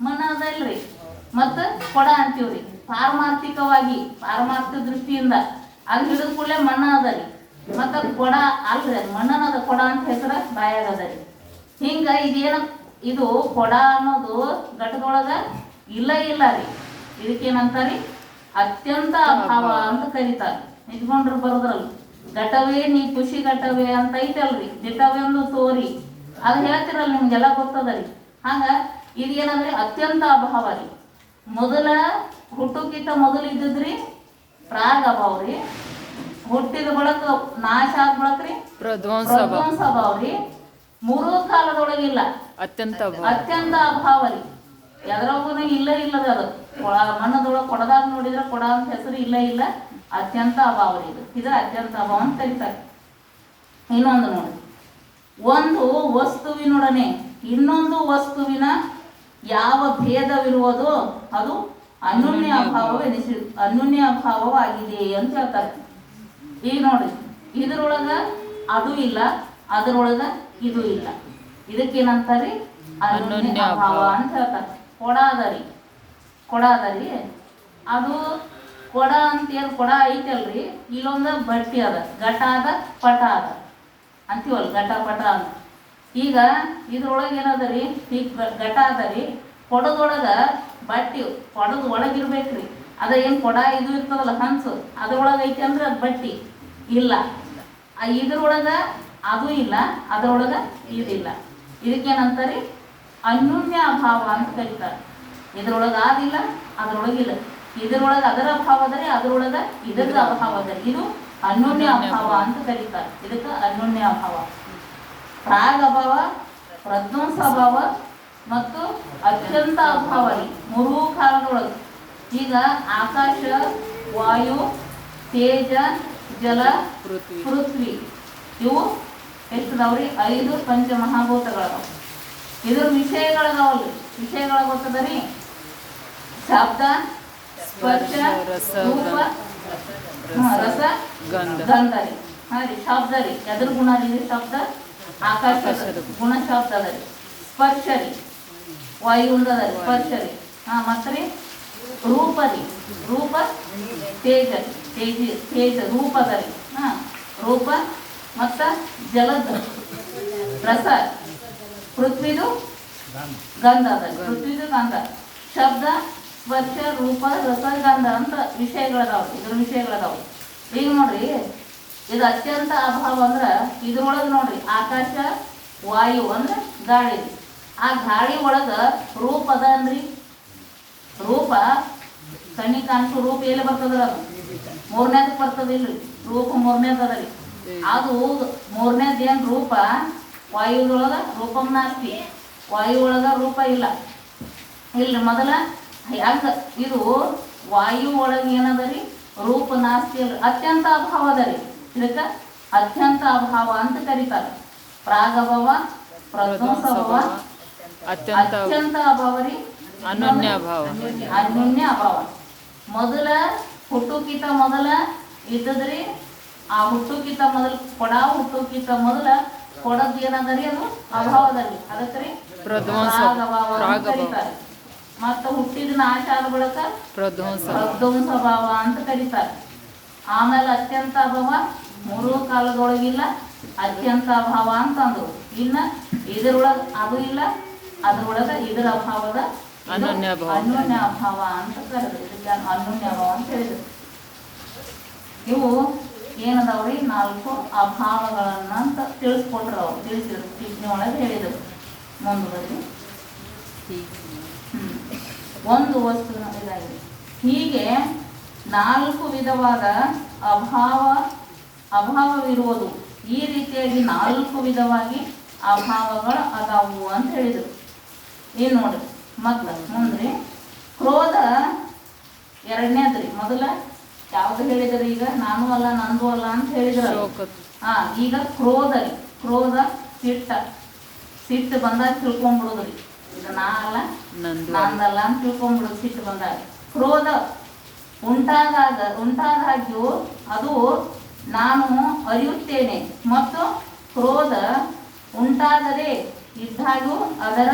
ಮಣ್ಣು ಅದ ಇಲ್ರಿ, ಮತ್ತು ಕೊಡ ಅಂತೀವ್ರಿ. ಪಾರಮಾರ್ಥಿಕವಾಗಿ, ಪಾರಮಾರ್ಥಿಕ ದೃಷ್ಟಿಯಿಂದ ಅದು ಹಿಡಿದ ಕೂಡಲೇ ಮಣ್ಣು ಅದ ರೀ, ಮತ್ತು ಕೊಡ ಅಲ್ರಿ, ಅದು ಮಣ್ಣನದ ಕೊಡ ಅಂತ ಹೆಸರು ಬಾಯಾಗ ಅದ ರೀ. ಹಿಂಗೆ ಇದೇನು ಇದು ಕೊಡ ಅನ್ನೋದು ಘಟದೊಳಗ ಇಲ್ಲ ರೀ. ಇದಕ್ಕೇನಂತಾರಿ? ಅತ್ಯಂತ ಅಭಾವ ಅಂತ ಕರೀತಾರೆ. ನಿಂತ್ಕೊಂಡ್ರು ಬರೋದ್ರಲ್ಲಿ ಘಟವೇ ನೀ ಖುಷಿ ಘಟವೇ ಅಂತ ಐತಲ್ರಿ, ಘಟವೇ ಒಂದು ತೋರಿ, ಅದು ಹೇಳ್ತಿರಲ್ಲ, ನಿಮ್ಗೆಲ್ಲ ಗೊತ್ತದ ರೀ. ಹಂಗ ಇದೇನಂದ್ರೆ ಅತ್ಯಂತ ಅಭಾವ ರೀ. ಮೊದಲ ಹುಟ್ಟುಕಿಂತ ಮೊದಲು ಇದ್ದದ್ರಿ ಪ್ರಾಗ್ ಅಭಾವ ರೀ. ಹುಟ್ಟಿದ ಬಳಕ ನಾಶ ಆದ ಬಳಕ್ರಿ ಪ್ರಧ್ವಂಸ ಅಭಾವ ರೀ. ಮೂರೂ ಕಾಲದೊಳಗಿಲ್ಲ, ಅತ್ಯಂತ ಅಭಾವ ರೀ. ಎದ್ರಾಗೂ ಇಲ್ಲದ ಅದು ಮಣ್ಣದೊಳಗೆ ಕೊಡದಾಗ ನೋಡಿದ್ರೆ ಕೊಡ ಅಂತ ಹೆಸರು ಇಲ್ಲ, ಅತ್ಯಂತ ಅಭಾವ ರೀ. ಇದು ಅತ್ಯಂತ ಅಭಾವ ಅಂತ ಕರೀತಾರೆ. ಇನ್ನೊಂದು ನೋಡಿ, ಒಂದು ವಸ್ತುವಿನೊಡನೆ ಇನ್ನೊಂದು ವಸ್ತುವಿನ ಯಾವ ಭೇದವಿರುವುದೋ ಅದು ಅನ್ಯೋನ್ಯ ಅಭಾವವಾಗಿದೆ ಅಂತ ಹೇಳ್ತಾರೆ. ಈಗ ನೋಡಿ, ಇದ್ರೊಳಗ ಅದು ಇಲ್ಲ, ಅದರೊಳಗ ಇದು ಇಲ್ಲ. ಇದಕ್ಕೇನಂತಾರಿ? ಅನ್ಯೋನ್ಯ ಅಭಾವ ಅಂತ ಹೇಳ್ತಾರೆ. ಕೊಡ ಅದರಿ, ಅದು ಕೊಡ ಅಂತ ಏನು ಕೊಡ ಐತಲ್ರಿ, ಇಲ್ಲೊಂದು ಬಟ್ಟಿ ಅದ, ಘಟ ಅದ, ಪಟ ಅದ ಅಂತೀವಲ್ಲ, ಘಟ ಪಟ ಅಂತ. ಈಗ ಇದ್ರೊಳಗೆ ಏನದ ರೀ? ಈಗ ಘಟ ಅದ ರೀ, ಕೊಡದೊಳಗ ಬಟ್ಟಿ, ಕೊಡದ ಒಳಗಿರ್ಬೇಕ್ರಿ. ಅದ ಏನು ಕೊಡ ಇದು ಇರ್ತದಲ್ಲ ಹಂಸು, ಅದ್ರೊಳಗೆ ಐತಿ ಅಂದ್ರೆ ಅದು ಬಟ್ಟಿ ಇಲ್ಲ. ಇದ್ರೊಳಗ ಅದು ಇಲ್ಲ, ಅದರೊಳಗ ಇದಿಲ್ಲ. ಇದಕ್ಕೇನಂತಾರಿ? ಅನ್ಯೋನ್ಯ ಅಭಾವ ಅಂತ ಕರೀತಾರೆ. ಇದ್ರೊಳಗೆ ಆದಿಲ್ಲ, ಅದರೊಳಗಿಲ್ಲ. ಇದ್ರೊಳಗೆ ಅದರ ಅಭಾವ ಅದರಿ, ಅದರೊಳಗ ಇದರದ ಅಭಾವ ಅದರಿ. ಇದು ಅನ್ಯೋನ್ಯ ಅಭಾವ ಅಂತ ಕರೀತಾರೆ. ಇದಕ್ಕೆ ಅನ್ಯೋನ್ಯ ಅಭಾವ, ಪ್ರಾಗ್ ಅಭಾವ, ಪ್ರಧ್ವಂಸ ಅಭಾವ ಮತ್ತು ಅತ್ಯಂತ ಅಭಾವ ರೀ. ಮೂರೂ ಕಾಲದೊಳಗೆ. ಈಗ ಆಕಾಶ, ವಾಯು, ತೇಜ, ಜಲ, ಪೃಥ್ವಿ ಇವು ಎಷ್ಟದಾವ್ರಿ? 5 ಪಂಚಮಹಾಭೂತಗಳದಾವ. ಇದ್ರ ವಿಷಯಗಳದಾವಲ್ರಿ. ವಿಷಯಗಳ ಗೊತ್ತದ ರೀ? ಶಬ್ದ, ಸ್ಪರ್ಶ, ರೂಪ, ರಸ, ಗಂಧ ರೀ. ರೀ ಶಬ್ದ ರೀ, ಎದ್ರ ಗುಣ ರೀ? ಶಬ್ದ ಆಕಾಶ ಗುಣ ಶಬ್ದ ಅದ ರೀ. ಸ್ಪರ್ಶ ರೀ, ವಾಯುಂದ ಅದ ರೀ ಸ್ಪರ್ಶ ರೀ. ಮತ್ತೆ ರೀ ರೂಪ ರೀ, ರೂಪ ತೇಜ ರೂಪ ಅದ ರೀ. ರೂಪ ಮತ್ತು ಜಲದ ರಸ, ಪೃಥ್ವಿದು ಗಂಧ ಅದ, ಪೃಥ್ವಿದು ಗಂಧ. ಶಬ್ದ, ಸ್ಪರ್ಶ, ರೂಪ, ರಸ, ಗಂಧ ಅಂತ ವಿಷಯಗಳದಾವ. ಇದ್ರ ವಿಷಯಗಳದಾವ. ಈಗ ನೋಡ್ರಿ, ಇದು ಅತ್ಯಂತ ಅಭಾವ ಅಂದ್ರೆ ಇದ್ರೊಳಗೆ ನೋಡ್ರಿ ಆಕಾಶ, ವಾಯು ಅಂದ್ರೆ ಗಾಳಿ. ಆ ಗಾಳಿ ಒಳಗೆ ರೂಪ ಅದ ಅಂದ್ರಿ. ರೂಪ ಕಣ್ಣಿಗೆ ಕಾಣಿಸೋ ರೂಪ ಎಲ್ಲಿ ಬರ್ತದ? ಅದು ಮೂರನೇದಕ್ಕೆ ಬರ್ತದಿಲ್ರಿ. ರೂಪ ಮೂರನೇದು ಅದ ರೀ. ಅದು ಮೂರನೇದು ಏನು ರೂಪ? ವಾಯುದೊಳಗೆ ರೂಪಂ ನಾಸ್ತಿ, ವಾಯು ಒಳಗೆ ರೂಪ ಇಲ್ಲ. ಮೊದಲ ಯಾಕೆ ಇದು ವಾಯು ಒಳಗೆ ಏನದ ರೀ? ರೂಪ ನಾಸ್ತಿ ಅಲ್ರಿ, ಅತ್ಯಂತ ಅಭಾವ ಅದ ರೀ. ಇದಕ್ಕೆ ಅತ್ಯಂತ ಅಭಾವ ಅಂತ ಕರೀತಾರೆ. ಪ್ರಾಗಭಾವ, ಪ್ರಧ್ವಂಸ ಅಭಾವ, ಅತ್ಯಂತ ಅಭಾವ ರೀ. ಅನ್ಯೋನ್ಯ ಅಭಾವ. ಮೊದಲ ಹುಟ್ಟುಕಿಂತ ಮೊದಲ ಇದ್ದದ್ರಿ. ಆ ಹುಟ್ಟುಕಿಂತ ಮೊದಲು ಕೊಡ ಹುಟ್ಟುಕಿಂತ ಮೊದಲ ಕೊಡದ್ ಏನದ ರೀ? ಅದು ಅಭಾವದ ರೀ. ಅದಕ್ಕೆ ರೀ ಪ್ರಾಗಭಾವ ಅಂತ ಕರೀತಾರೆ. ಮತ್ತು ಹುಟ್ಟಿದ ನಾಶ ಆದ ಬಳಿಕ ಪ್ರಧ್ವಂಸ ಅಭಾವ ಅಂತ ಕರೀತಾರೆ. ಆಮೇಲೆ ಅತ್ಯಂತ ಅಭಾವ, ಮೂರೂ ಕಾಲದೊಳಗಿಲ್ಲ, ಅತ್ಯಂತ ಅಭಾವ ಅಂತಂದ್ರು. ಇನ್ನು ಇದರೊಳಗೆ ಅದು ಇಲ್ಲ, ಅದರೊಳಗೆ ಇದರ ಅಭಾವದ ಅನ್ಯೋನ್ಯ ಅಭಾವ ಅಂತ ಕರೆದ್ರು. ಇದಕ್ಕೆ ಅನ್ಯೋನ್ಯ ಅಭಾವ ಅಂತ ಹೇಳಿದ್ರು. ಇವು ಏನದಾವ್ರಿ? 4 ಅಭಾವಗಳನ್ನಂತ ತಿಳಿಸ್ಕೊಟ್ರು. ಅವ್ರು ತಿಳಿಸಿದ್ರು, ಟೀಚನೆ ಒಳಗೆ ಹೇಳಿದರು. ಮುಂದುವರಿ ಒಂದು ವಸ್ತುವಿನ ಇದಾಗಿದೆ. ಹೀಗೆ 4 ವಿಧವಾದ ಅಭಾವವಿರುವುದು. ಈ ರೀತಿಯಾಗಿ 4 ವಿಧವಾಗಿ ಅಭಾವಗಳು ಅದಾವು ಅಂತ ಹೇಳಿದರು. ಏನು ನೋಡ್ರಿ ಮತ್ತೆ ಮುಂದ್ರಿ ಕ್ರೋಧ ಎರಡನೇದ್ರಿ. ಮೊದಲ ಯಾವ್ದು ಹೇಳಿದ್ರಿ? ಈಗ ನಾನು ಅಲ್ಲ ನಂದು ಅಲ್ಲ ಅಂತ ಹೇಳಿದ್ರ. ಈಗ ಕ್ರೋಧ ರೀ. ಕ್ರೋಧ ಸಿಟ್ಟು ಬಂದಾಗ ತಿಳ್ಕೊಂಡ್ಬಿಡುದ್ರಿ, ಇದು ನಾ ಅಲ್ಲ ನಂದಲ್ಲ ಅಂತ ತಿಳ್ಕೊಂಡ್ಬಿಡುದು ಸಿಟ್ಟು ಬಂದಾಗ. ಕ್ರೋಧ ಉಂಟಾದಾಗ್ಯೂ ಅದು ನಾನು ಅರಿಯುತ್ತೇನೆ, ಮತ್ತು ಕ್ರೋಧ ಉಂಟಾಗದೆ ಇದ್ದಾಗೂ ಅದರ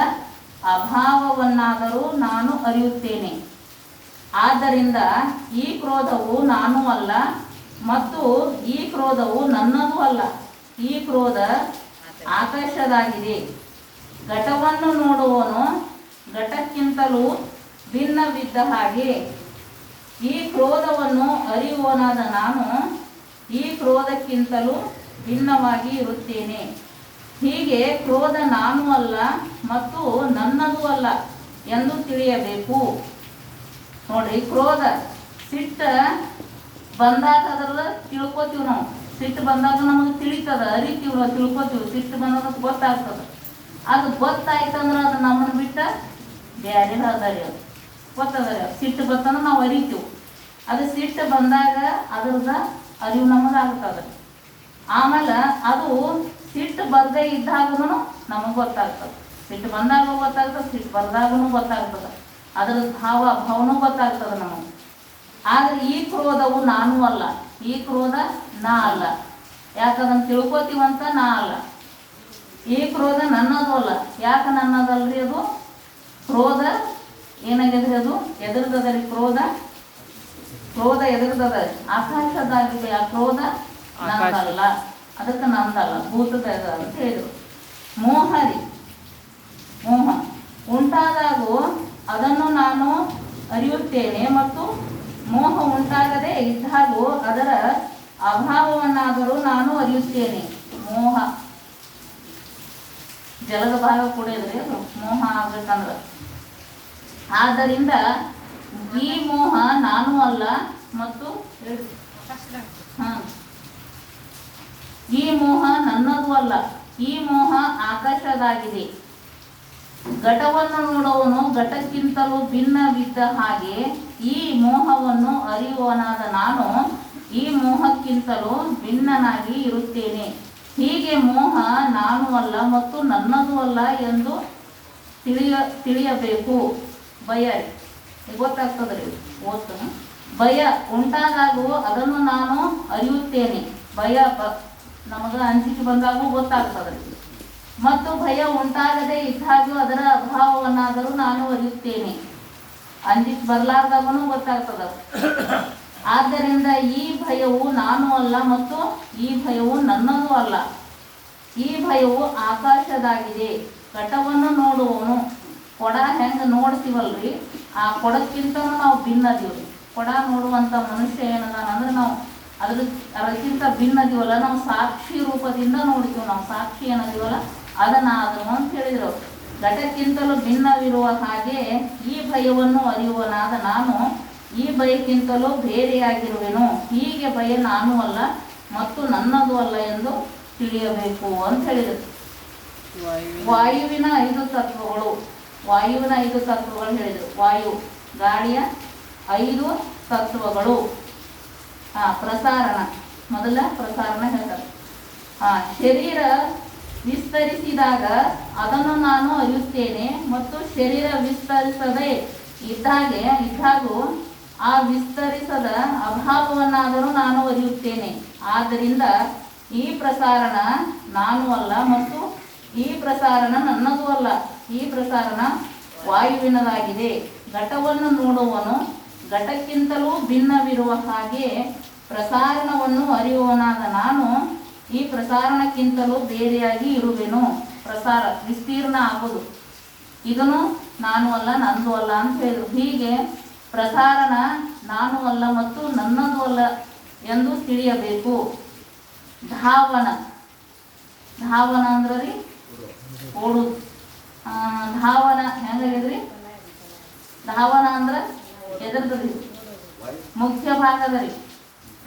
ಅಭಾವವನ್ನಾದರೂ ನಾನು ಅರಿಯುತ್ತೇನೆ. ಆದ್ದರಿಂದ ಈ ಕ್ರೋಧವು ನಾನು ಅಲ್ಲ, ಮತ್ತು ಈ ಕ್ರೋಧವು ನನ್ನದು ಅಲ್ಲ. ಈ ಕ್ರೋಧ ಆಕಾಶದಾಗಿದೆ. ಘಟವನ್ನು ನೋಡುವವನು ಘಟಕ್ಕಿಂತಲೂ ಭಿನ್ನವಿದ್ದ ಹಾಗೆ ಈ ಕ್ರೋಧವನ್ನು ಅರಿಯುವವನಾದ ನಾನು ಈ ಕ್ರೋಧಕ್ಕಿಂತಲೂ ಭಿನ್ನವಾಗಿ ಇರುತ್ತೇನೆ. ಹೀಗೆ ಕ್ರೋಧ ನಾನು ಅಲ್ಲ ಮತ್ತು ನನ್ನದು ಅಲ್ಲ ಎಂದು ತಿಳಿಯಬೇಕು. ನೋಡ್ರಿ, ಕ್ರೋಧ ಸಿಟ್ಟ ಬಂದಾಗ ಅದರ ತಿಳ್ಕೊತೀವಿ ನಾವು. ಸಿಟ್ಟು ಬಂದಾಗ ನಮಗೆ ತಿಳಿತದ, ಅರಿತೀವಿ, ನಾವು ತಿಳ್ಕೊತೀವಿ. ಸಿಟ್ಟು ಬಂದಾಗ ಗೊತ್ತಾಗ್ತದ. ಅದು ಗೊತ್ತಾಯ್ತಂದ್ರೆ ಅದು ನಮ್ಮನ್ನು ಬಿಟ್ಟ ಬೇರೆ ಅದಾರಿ, ಅದು ಗೊತ್ತದರಿ. ಸಿಟ್ಟು ಬರ್ತಂದ್ರೆ ನಾವು ಅರಿತೀವಿ. ಅದು ಸಿಟ್ಟು ಬಂದಾಗ ಅದ್ರದ ಅರಿವು ನಮಗಾಗ್ತದ. ಆಮೇಲೆ ಅದು ಸಿಟ್ಟು ಬರದೇ ಇದ್ದಾಗೂ ನಮಗೆ ಗೊತ್ತಾಗ್ತದೆ. ಸಿಟ್ಟು ಬಂದಾಗ ಗೊತ್ತಾಗ್ತದೆ, ಸಿಟ್ಟು ಬರ್ದಾಗೂ ಗೊತ್ತಾಗ್ತದೆ. ಅದರ ಭಾವನೂ ಗೊತ್ತಾಗ್ತದೆ ನಮಗೆ. ಆದರೆ ಈ ಕ್ರೋಧವು ನಾನು ಅಲ್ಲ, ಈ ಕ್ರೋಧ ನಾ ಅಲ್ಲ. ಯಾಕಂದ್ರೆ ತಿಳ್ಕೊತೀವಂತ ನಾ ಅಲ್ಲ. ಈ ಕ್ರೋಧ ನನ್ನದು ಅಲ್ಲ. ಯಾಕೆ ನನ್ನದಲ್ರಿ? ಅದು ಕ್ರೋಧ ಏನಾಗಿದ್ರಿ? ಅದು ಎದುರ್ದದರಿ. ಕ್ರೋಧ ಎದುರ್ದದ, ಆಕಾಶದಾಗಿದೆ. ಆ ಕ್ರೋಧ ನಂದಲ್ಲ, ಅದಕ್ಕೆ ನಂದಲ್ಲ, ಭೂತದ ಅಂತ ಹೇಳಿದ್ರು. ಮೋಹರಿ, ಮೋಹ ಉಂಟಾದಾಗೂ ಅದನ್ನು ನಾನು ಅರಿಯುತ್ತೇನೆ, ಮತ್ತು ಮೋಹ ಉಂಟಾಗದೆ ಇದ್ದಾಗೂ ಅದರ ಅಭಾವವನ್ನಾದರೂ ನಾನು ಅರಿಯುತ್ತೇನೆ. ಮೋಹ ಜಲದ ಭಾಗ ಕುಡಿಯೋದ್ರಿ, ಅದು ಮೋಹ ಆಗ್ಬೇಕಂದ್ರೆ. ಆದ್ದರಿಂದ ಈ ಮೋಹ ನಾನು ಅಲ್ಲ, ಮತ್ತು ಈ ಮೋಹ ನನ್ನದು ಅಲ್ಲ. ಈ ಮೋಹ ಆಕಾಶದಾಗಿದೆ. ಘಟವನ್ನು ನೋಡುವವನು ಘಟಕ್ಕಿಂತಲೂ ಭಿನ್ನವಿದ್ದ ಹಾಗೆ ಈ ಮೋಹವನ್ನು ಅರಿಯುವವನಾದ ನಾನು ಈ ಮೋಹಕ್ಕಿಂತಲೂ ಭಿನ್ನನಾಗಿ ಇರುತ್ತೇನೆ. ಹೀಗೆ ಮೋಹ ನಾನು ಅಲ್ಲ ಮತ್ತು ನನ್ನದು ಅಲ್ಲ ಎಂದು ತಿಳಿಯಬೇಕು. ಭಯ ಗೊತ್ತಾಗ್ತದ್ರಿ, ಓದ್ತಾನೆ. ಭಯ ಉಂಟಾದಾಗೂ ಅದನ್ನು ನಾನು ಅರಿಯುತ್ತೇನೆ. ಭಯ ನಮಗೆ ಅಂಜಿಕೆ ಬಂದಾಗೂ ಗೊತ್ತಾಗ್ತದ್ರಿ. ಮತ್ತು ಭಯ ಉಂಟಾಗದೆ ಇದ್ದಾಗೂ ಅದರ ಅಭಾವವನ್ನಾದರೂ ನಾನು ಅರಿಯುತ್ತೇನೆ. ಅಂಜಿಕೆ ಬರ್ಲಾರ್ದಾಗೂ ಗೊತ್ತಾಗ್ತದ. ಆದ್ದರಿಂದ ಈ ಭಯವು ನಾನು ಅಲ್ಲ ಮತ್ತು ಈ ಭಯವು ನನ್ನದು ಅಲ್ಲ. ಈ ಭಯವು ಆಕಾಶದಾಗಿದೆ. ಘಟವನ್ನು ನೋಡುವವನು ಕೊಡ ಹೆಂಗೆ ನೋಡ್ತೀವಲ್ರಿ, ಆ ಕೊಡಕ್ಕಿಂತನೂ ನಾವು ಭಿನ್ನದೀವ್ರಿ. ಕೊಡ ನೋಡುವಂಥ ಮನುಷ್ಯ ಏನದಾನಂದ್ರೆ ನಾವು ಅದಕ್ಕಿಂತ ಭಿನ್ನದೀವಲ್ಲ. ನಾವು ಸಾಕ್ಷಿ ರೂಪದಿಂದ ನೋಡ್ತೀವಿ. ನಾವು ಸಾಕ್ಷಿ ಏನದೀವಲ್ಲ ಅದನ್ನಾದರೂ ಅಂತ ಹೇಳಿದ್ರು. ಘಟಕ್ಕಿಂತಲೂ ಭಿನ್ನವಿರುವ ಹಾಗೆ ಈ ಭಯವನ್ನು ಅರಿಯುವನಾದ ನಾನು ಈ ಭಯಕ್ಕಿಂತಲೂ ಬೇರೆಯಾಗಿರುವೆನು. ಹೀಗೆ ಭಯ ನಾನು ಅಲ್ಲ ಮತ್ತು ನನ್ನದು ಅಲ್ಲ ಎಂದು ತಿಳಿಯಬೇಕು ಅಂತ ಹೇಳಿದರು. ವಾಯುವಿನ 5 ತತ್ವಗಳು. ವಾಯುವಿನ 5 ತತ್ವಗಳು ಹೇಳಿದರು. ವಾಯು ಗಾಳಿಯ 5 ತತ್ವಗಳು. ಪ್ರಸಾರಣ, ಮೊದಲ ಪ್ರಸಾರಣ ಹೇಳ್ತಾರೆ. ಶರೀರ ವಿಸ್ತರಿಸಿದಾಗ ಅದನ್ನು ನಾನು ಅರಿಯುತ್ತೇನೆ, ಮತ್ತು ಶರೀರ ವಿಸ್ತರಿಸದೆ ಇದ್ದಾಗೂ ಆ ವಿಸ್ತರಿಸದ ಅಭಾವವನ್ನಾದರೂ ನಾನು ಅರಿಯುತ್ತೇನೆ. ಆದ್ದರಿಂದ ಈ ಪ್ರಸಾರಣ ನಾನು ಅಲ್ಲ ಮತ್ತು ಈ ಪ್ರಸಾರಣ ನನ್ನದು ಅಲ್ಲ. ಈ ಪ್ರಸಾರಣ ವಾಯುವಿನದಾಗಿದೆ. ಘಟವನ್ನು ನೋಡುವವನು ಘಟಕ್ಕಿಂತಲೂ ಭಿನ್ನವಿರುವ ಹಾಗೆ ಪ್ರಸಾರಣವನ್ನು ಅರಿಯುವವನಾದ ನಾನು ಈ ಪ್ರಸಾರಣಕ್ಕಿಂತಲೂ ಬೇರೆಯಾಗಿ ಇರುವೆನು. ಪ್ರಸಾರ ವಿಸ್ತೀರ್ಣ ಆಗೋದು, ಇದನ್ನು ನಾನು ಅಲ್ಲ ನಂದು ಅಲ್ಲ ಅಂತ ಹೇಳಿದ್ರು. ಹೀಗೆ ಪ್ರಸಾರಣ ನಾನು ಅಲ್ಲ ಮತ್ತು ನನ್ನದು ಅಲ್ಲ ಎಂದು ತಿಳಿಯಬೇಕು. ಧಾವನ ಅಂದ್ರೆ ರೀ ಓಡುದು. ಧಾವನ ಹೆಂಗಾಗಿದ್ರಿ? ಧಾವನ ಅಂದ್ರೆ ಎದರ್ದ್ರಿ? ಮುಖ್ಯ ಭಾಗದ ರೀ.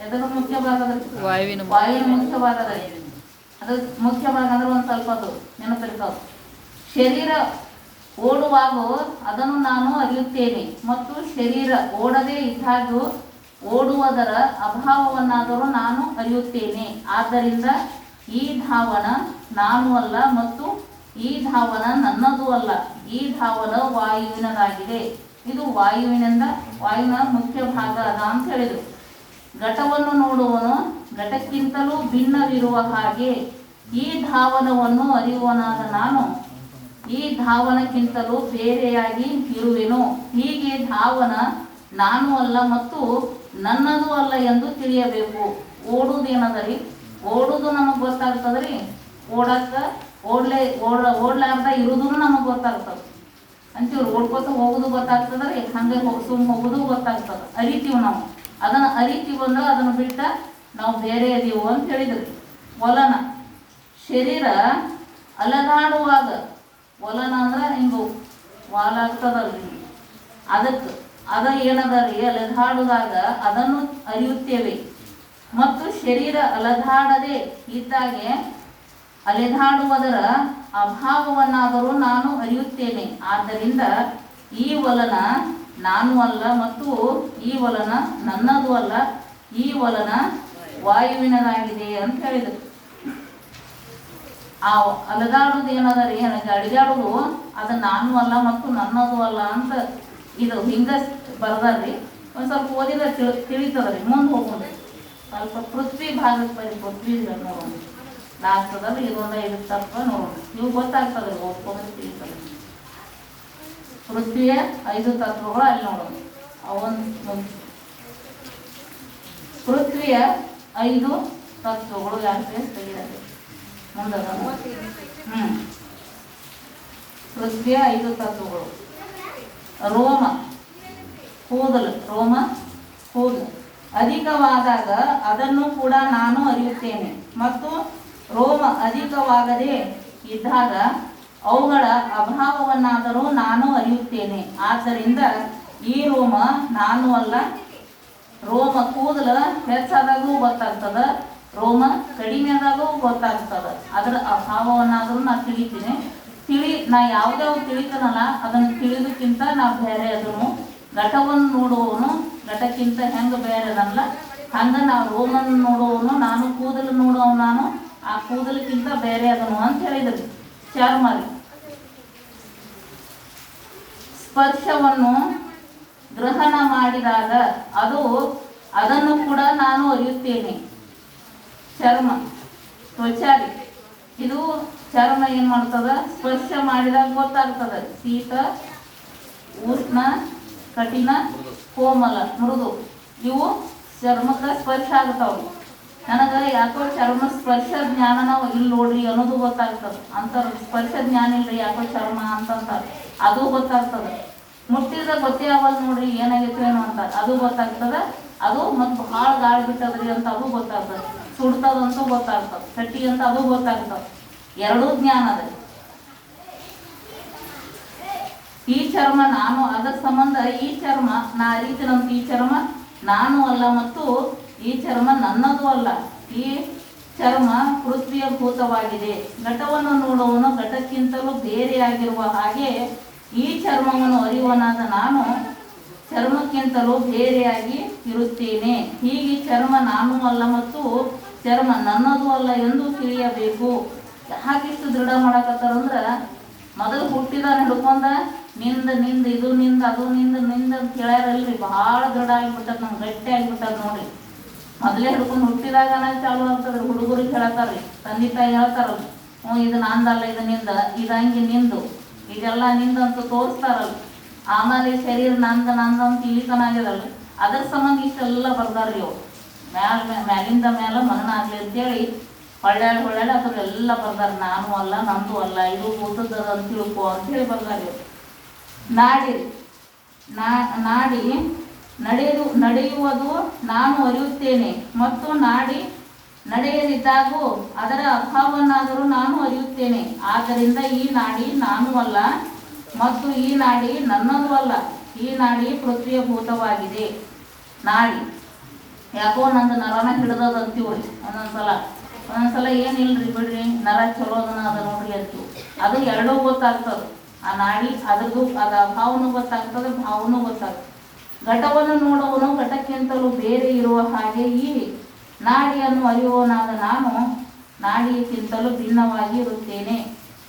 ಎದರ ಮುಖ್ಯ ಭಾಗ ಅದ್ರಿ? ವಾಯುವಿನ ವಾಯುವಿನ ಮುಖ್ಯ ಭಾಗ ಅದ್ರಿ. ಅದು ಮುಖ್ಯ ಭಾಗ ಅಂದ್ರೆ ಒಂದು ಸ್ವಲ್ಪ ಅದು ನೆನಪಿರ್ತಾವ. ಶರೀರ ಓಡುವಾಗ ಅದನ್ನು ನಾನು ಅರಿಯುತ್ತೇನೆ ಮತ್ತು ಶರೀರ ಓಡದೇ ಇದ್ದಾಗ ಓಡುವುದರ ಅಭಾವವನ್ನಾದರೂ ನಾನು ಅರಿಯುತ್ತೇನೆ. ಆದ್ದರಿಂದ ಈ ಧಾವನ ನಾನು ಅಲ್ಲ ಮತ್ತು ಈ ಧಾವನ ನನ್ನದು ಅಲ್ಲ. ಈ ಧಾವನ ವಾಯುವಿನದಾಗಿದೆ. ಇದು ವಾಯುವಿನ ಮುಖ್ಯ ಭಾಗ ಅದ ಅಂತ ಹೇಳಿದರು. ಘಟವನ್ನು ನೋಡುವನು ಘಟಕ್ಕಿಂತಲೂ ಭಿನ್ನವಿರುವ ಹಾಗೆ ಈ ಧಾವನವನ್ನು ಅರಿಯುವನಾದ ನಾನು ಈ ಧಾವನಕ್ಕಿಂತಲೂ ಬೇರೆಯಾಗಿ ಇರುವೆನು. ಹೀಗೆ ಧಾವನ ನಾನು ಅಲ್ಲ ಮತ್ತು ನನ್ನದು ಅಲ್ಲ ಎಂದು ತಿಳಿಯಬೇಕು. ಓಡುವುದೇನದರಿ? ಓಡುವುದು ನಮಗೆ ಗೊತ್ತಾಗ್ತದ್ರಿ. ಓಡ್ಲಾರ್ದ ಇರುವುದು ನಮಗೆ ಗೊತ್ತಾಗ್ತದೆ ಅಂತೀವ್ರಿ. ಓಡ್ಕೋತ ಹೋಗುದು ಗೊತ್ತಾಗ್ತದ್ರಿ, ಹಂಗೆ ಸುಮ್ ಹೋಗುದು ಗೊತ್ತಾಗ್ತದೆ. ಅರಿತೀವಿ ನಾವು. ಅದನ್ನು ಅರಿತೀವಿ ಅಂದ್ರೆ ಅದನ್ನು ಬಿಟ್ಟ ನಾವು ಬೇರೆ ಅದೀವು ಅಂತ ಹೇಳಿದ್ರಿ. ಒಲನ ಶರೀರ ಅಲದಾಡುವಾಗ, ಒಲನ ಅಂದ್ರೆ ಹಿಂಗು ವಾಲಾಗ್ತದಲ್ರಿ, ಅದ ಏನದ ರೀ? ಅಲೆದಾಡುವಾಗ ಅದನ್ನು ಅರಿಯುತ್ತೇವೆ ಮತ್ತು ಶರೀರ ಅಲದಾಡದೆ ಇದ್ದಾಗೆ ಅಲೆದಾಡುವುದರ ಅಭಾವವನ್ನಾದರೂ ನಾನು ಅರಿಯುತ್ತೇನೆ. ಆದ್ದರಿಂದ ಈ ಒಲನ ನಾನು ಅಲ್ಲ ಮತ್ತು ಈ ಒಲನ ನನ್ನದು ಅಲ್ಲ. ಈ ಒಲನ ವಾಯುವಿನದಾಗಿದೆ ಅಂತ ಹೇಳಿದರು. ಆ ಅಲದಾಡುವುದು ಏನದ ರೀ? ಅಡಿದಾಡುವುದು ಅದು ನಾನು ಅಲ್ಲ ಮತ್ತು ನನ್ನದು ಅಲ್ಲ ಅಂತ ಇದು ಹಿಂಗ ಬರ್ದಾರ್ರಿ. ಒಂದು ಸ್ವಲ್ಪ ಓದಿದ್ರೆ ತಿಳಿತದ್ರಿ. ಮುಂದೆ ಹೋಗೋದು ಸ್ವಲ್ಪ ಪೃಥ್ವಿ ಭಾಗಕ್ಕೆ ಬರೀ. ಪೃಥ್ವಿ ನೋಡೋಣ ಲಾಸ್ತದಲ್ಲಿ ಇದೊಂದು 5 ತತ್ವ ನೋಡೋಣ. ಇವು ಗೊತ್ತಾಗ್ತದ್ರಿ, ಓದ್ಕೊಂಡ್ರೆ ತಿಳಿತದೆ. ಪೃಥ್ವಿಯ 5 ತತ್ವಗಳು ಅಲ್ಲಿ ನೋಡೋಣ. ಅವೊಂದು ಪೃಥ್ವಿಯ 5 ತತ್ವಗಳು ಯಾರು ತೆಗಿದಾರೆ ಮುಂದೆ ಪೃಥ್ವಿಯ 5 ತತ್ವಗಳು. ರೋಮ ಕೂದಲು ಅಧಿಕವಾದಾಗ ಅದನ್ನು ಕೂಡ ನಾನು ಅರಿಯುತ್ತೇನೆ ಮತ್ತು ರೋಮ ಅಧಿಕವಾಗದೆ ಇದ್ದಾಗ ಅವುಗಳ ಅಭಾವವನ್ನಾದರೂ ನಾನು ಅರಿಯುತ್ತೇನೆ. ಆದ್ದರಿಂದ ಈ ರೋಮ ನಾನು ಅಲ್ಲ. ರೋಮ ಕೂದಲು ಹೆಚ್ಚಾದಾಗೂ ಗೊತ್ತಾಗ್ತದ, ರೋಮ ಕಡಿಮೆ ಆದಾಗೂ ಗೊತ್ತಾಗ್ತದ. ಅದರ ಅಭಾವವನ್ನಾದರೂ ನಾನು ತಿಳಿತೀನಿ. ನಾ ಯಾವ್ದಾವ್ ತಿಳಿತನಲ್ಲ ಅದನ್ನು ತಿಳಿದಕ್ಕಿಂತ ನಾ ಬೇರೆ ಅದನ್ನು. ಘಟವನ್ನು ನೋಡುವವನು ಘಟಕ್ಕಿಂತ ಹೆಂಗೆ ಬೇರೆ ಅದಲ್ಲ ಹಂಗ ನಾವು ರೋಮನ್ನು ನೋಡುವವನು ನಾನು, ಕೂದಲು ನೋಡುವವನು ನಾನು, ಆ ಕೂದಲಕ್ಕಿಂತ ಬೇರೆ ಅದನ್ನು ಅಂತ ಹೇಳಿದ್ರಿ. ಚರ್ಮ ಸ್ಪರ್ಶವನ್ನು ಗ್ರಹಣ ಮಾಡಿದಾಗ ಅದನ್ನು ಕೂಡ ನಾನು ಅರಿಯುತ್ತೇನೆ. ಚರ್ಮ ತ್ವಚಾರಿ ಇದು ಚರ್ಮ ಏನ್ ಮಾಡ್ತದ? ಸ್ಪರ್ಶ ಮಾಡಿದಾಗ ಗೊತ್ತಾಗ್ತದ. ಶೀತ, ಉಷ್ಣ, ಕಠಿಣ, ಕೋಮಲ, ಮೃದು ಇವು ಚರ್ಮಕ್ಕೆ ಸ್ಪರ್ಶ ಆಗ್ತಾವ. ನನಗೆ ಯಾಕೋ ಚರ್ಮ ಸ್ಪರ್ಶ ಜ್ಞಾನ ನಾವು ಇಲ್ಲಿ ನೋಡ್ರಿ ಅನ್ನೋದು ಗೊತ್ತಾಗ್ತದೆ ಅಂತಾರ. ಸ್ಪರ್ಶ ಜ್ಞಾನ ಇಲ್ರಿ ಯಾಕೋ ಚರ್ಮ ಅಂತಂತಾರೆ, ಅದು ಗೊತ್ತಾಗ್ತದೆ. ಮುಟ್ಟಿದ್ರೆ ಗೊತ್ತೇ ಆಗಲ್ಲ ನೋಡ್ರಿ ಏನಾಗೈತೆ ಏನೋ ಅಂತಾರೆ, ಅದು ಗೊತ್ತಾಗ್ತದೆ. ಅದು ಮತ್ತು ಭಾಳ ಗಾಳಿ ಬಿಟ್ಟದ್ರಿ ಅಂತ ಅದು ಗೊತ್ತಾಗ್ತದೆ. ಸುಡ್ತದಂತೂ ಗೊತ್ತಾಗ್ತದೆ, ಕಟ್ಟಿ ಅಂತ ಅದು ಗೊತ್ತಾಗ್ತದೆ. ಎರಡೂ ಜ್ಞಾನ ಅದ. ಈ ಚರ್ಮ ನಾನು, ಅದರ ಸಂಬಂಧ ಈ ಚರ್ಮ ನಾ ಅರಿತೀನಂತ ಈ ಚರ್ಮ ನಾನು ಅಲ್ಲ ಮತ್ತು ಈ ಚರ್ಮ ನನ್ನದು ಅಲ್ಲ. ಈ ಚರ್ಮ ಪೃಥ್ವಿಯ ಭೂತವಾಗಿದೆ. ಘಟವನ್ನು ನೋಡುವವನು ಘಟಕ್ಕಿಂತಲೂ ಬೇರೆಯಾಗಿರುವ ಹಾಗೆ ಈ ಚರ್ಮವನ್ನು ಅರಿಯುವನಾದ ನಾನು ಚರ್ಮಕ್ಕಿಂತಲೂ ಬೇರೆಯಾಗಿ ಇರುತ್ತೇನೆ. ಹೀಗೆ ಚರ್ಮ ನಾನು ಅಲ್ಲ ಮತ್ತು ಚರ್ಮ ನನ್ನದು ಅಲ್ಲ ಎಂದು ತಿಳಿಯಬೇಕು. ಯಾಕಿಷ್ಟು ದೃಢ ಮಾಡಕತ್ತಾರಂದ್ರೆ ಮೊದಲು ಹುಟ್ಟಿದಾನ ಹಿಡ್ಕೊಂಡ ನಿಂದ ಇದು ನಿಂದ ಅದು ನಿಂದ ಅಂತ ಕೇಳ್ಯಾರಲ್ರಿ. ಭಾಳ ದೃಢ ಆಗಿಬಿಟ್ಟದ, ನಮ್ಗೆ ಗಟ್ಟಿ ಆಗಿಬಿಟ್ಟದ ನೋಡ್ರಿ. ಮೊದಲೇ ಹಿಡ್ಕೊಂಡು ಹುಟ್ಟಿದಾಗನ ಚಾಲು ಆಗ್ತದ್ರಿ. ಹುಡುಗರಿಗೆ ಹೇಳ್ತಾರ್ರಿ, ತಂದೆ ತಾಯಿ ಹೇಳ್ತಾರಲ್ಲ, ಇದು ನಂದಲ್ಲ, ಇದು ನಿಂದ, ಇದಂಗಿ ನಿಂದು, ಇದೆಲ್ಲ ನಿಂದಂತ ತೋರಿಸ್ತಾರಲ್ಲ. ಆಮೇಲೆ ಶರೀರ ನಂದ ಅಂತ ಇಳಿತನಾಗ್ಯದಲ್ಲ. ಅದ್ರ ಸಂಬಂಧ ಇಷ್ಟೆಲ್ಲ ಬರ್ದಾರ್ರಿ ಅವ್ರು. ಮ್ಯಾಲಿಂದ ಮ್ಯಾಲ ಮನನ ಆಗ್ಲಿ ಅಂತೇಳಿ ಹೊಳ್ಳ್ಯಾಳ ಅದ್ರೆಲ್ಲ ಬರ್ದಾರ. ನಾನು ಅಲ್ಲ, ನಂದು ಅಲ್ಲ, ಇದು ಭೂತದ ಅಂತ ತಿಳ್ಕೊ ಅಂತೇಳಿ ಬರ್ದಾರಿ ಅವ್ರು. ನಾಡಿ ನಡೆಯುವುದು ನಾನು ಅರಿಯುತ್ತೇನೆ ಮತ್ತು ನಾಡಿ ನಡೆಯದಿದ್ದಾಗೂ ಅದರ ಅಭಾವವನ್ನಾದರೂ ನಾನು ಅರಿಯುತ್ತೇನೆ. ಆದ್ದರಿಂದ ಈ ನಾಡಿ ನಾನು ಅಲ್ಲ ಮತ್ತು ಈ ನಾಡಿ ನನ್ನದು ಅಲ್ಲ. ಈ ನಾಡಿ ಪೃಥ್ವಿಯ ಭೂತವಾಗಿದೆ. ನಾಡಿ ಯಾಕೋ ನಂದು ನರನ ಹಿಡ್ದದ ಅಂತೀವ್ರಿ ಒಂದೊಂದ್ಸಲ ಏನಿಲ್ರಿ ಬಿಡ್ರಿ ನರ ಚಲೋ ಅದ ನೋಡ್ರಿ ಅಂತೀವಿ. ಅದು ಎರಡೂ ಗೊತ್ತಾಗ್ತದೆ. ಆ ನಾಡಿ ಅದ್ರದ್ದು ಅದ ಭಾವನೂ ಗೊತ್ತಾಗ್ತದೆ, ಭಾವನೂ ಗೊತ್ತಾಗ್ತದೆ. ಘಟವನ್ನು ನೋಡುವನು ಘಟಕ್ಕಿಂತಲೂ ಬೇರೆ ಇರುವ ಹಾಗೆ ಈ ನಾಡಿಯನ್ನು ಅರಿಯುವನಾದ ನಾನು ನಾಡಿಯಕ್ಕಿಂತಲೂ ಭಿನ್ನವಾಗಿ ಇರುತ್ತೇನೆ.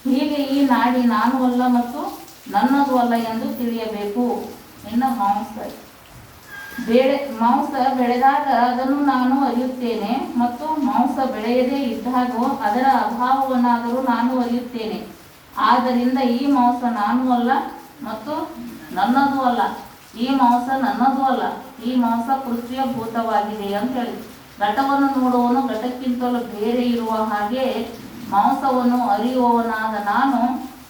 ಹೀಗೆ ಈ ನಾಡಿ ನಾನು ಅಲ್ಲ ಮತ್ತು ನನ್ನದು ಅಲ್ಲ ಎಂದು ತಿಳಿಯಬೇಕು. ಇನ್ನು ಮಾಂಸ ಬೆಳೆದಾಗ ಅದನ್ನು ನಾನು ಅರಿಯುತ್ತೇನೆ ಮತ್ತು ಮಾಂಸ ಬೆಳೆಯದೇ ಇದ್ದಾಗ ಅದರ ಅಭಾವವನ್ನಾದರೂ ನಾನು ಅರಿಯುತ್ತೇನೆ. ಆದ್ದರಿಂದ ಈ ಮಾಂಸ ನಾನು ಅಲ್ಲ ಮತ್ತು ನನ್ನದು ಅಲ್ಲ, ಈ ಮಾಂಸ ನನ್ನದು ಅಲ್ಲ, ಈ ಮಾಂಸ ಪೃಥ್ವಿಯ ಭೂತವಾಗಿದೆ ಅಂತ ಹೇಳಿ. ಘಟವನ್ನು ನೋಡುವವನು ಘಟಕ್ಕಿಂತಲೂ ಬೇರೆ ಇರುವ ಹಾಗೆ ಮಾಂಸವನ್ನು ಅರಿಯುವವನಾದ ನಾನು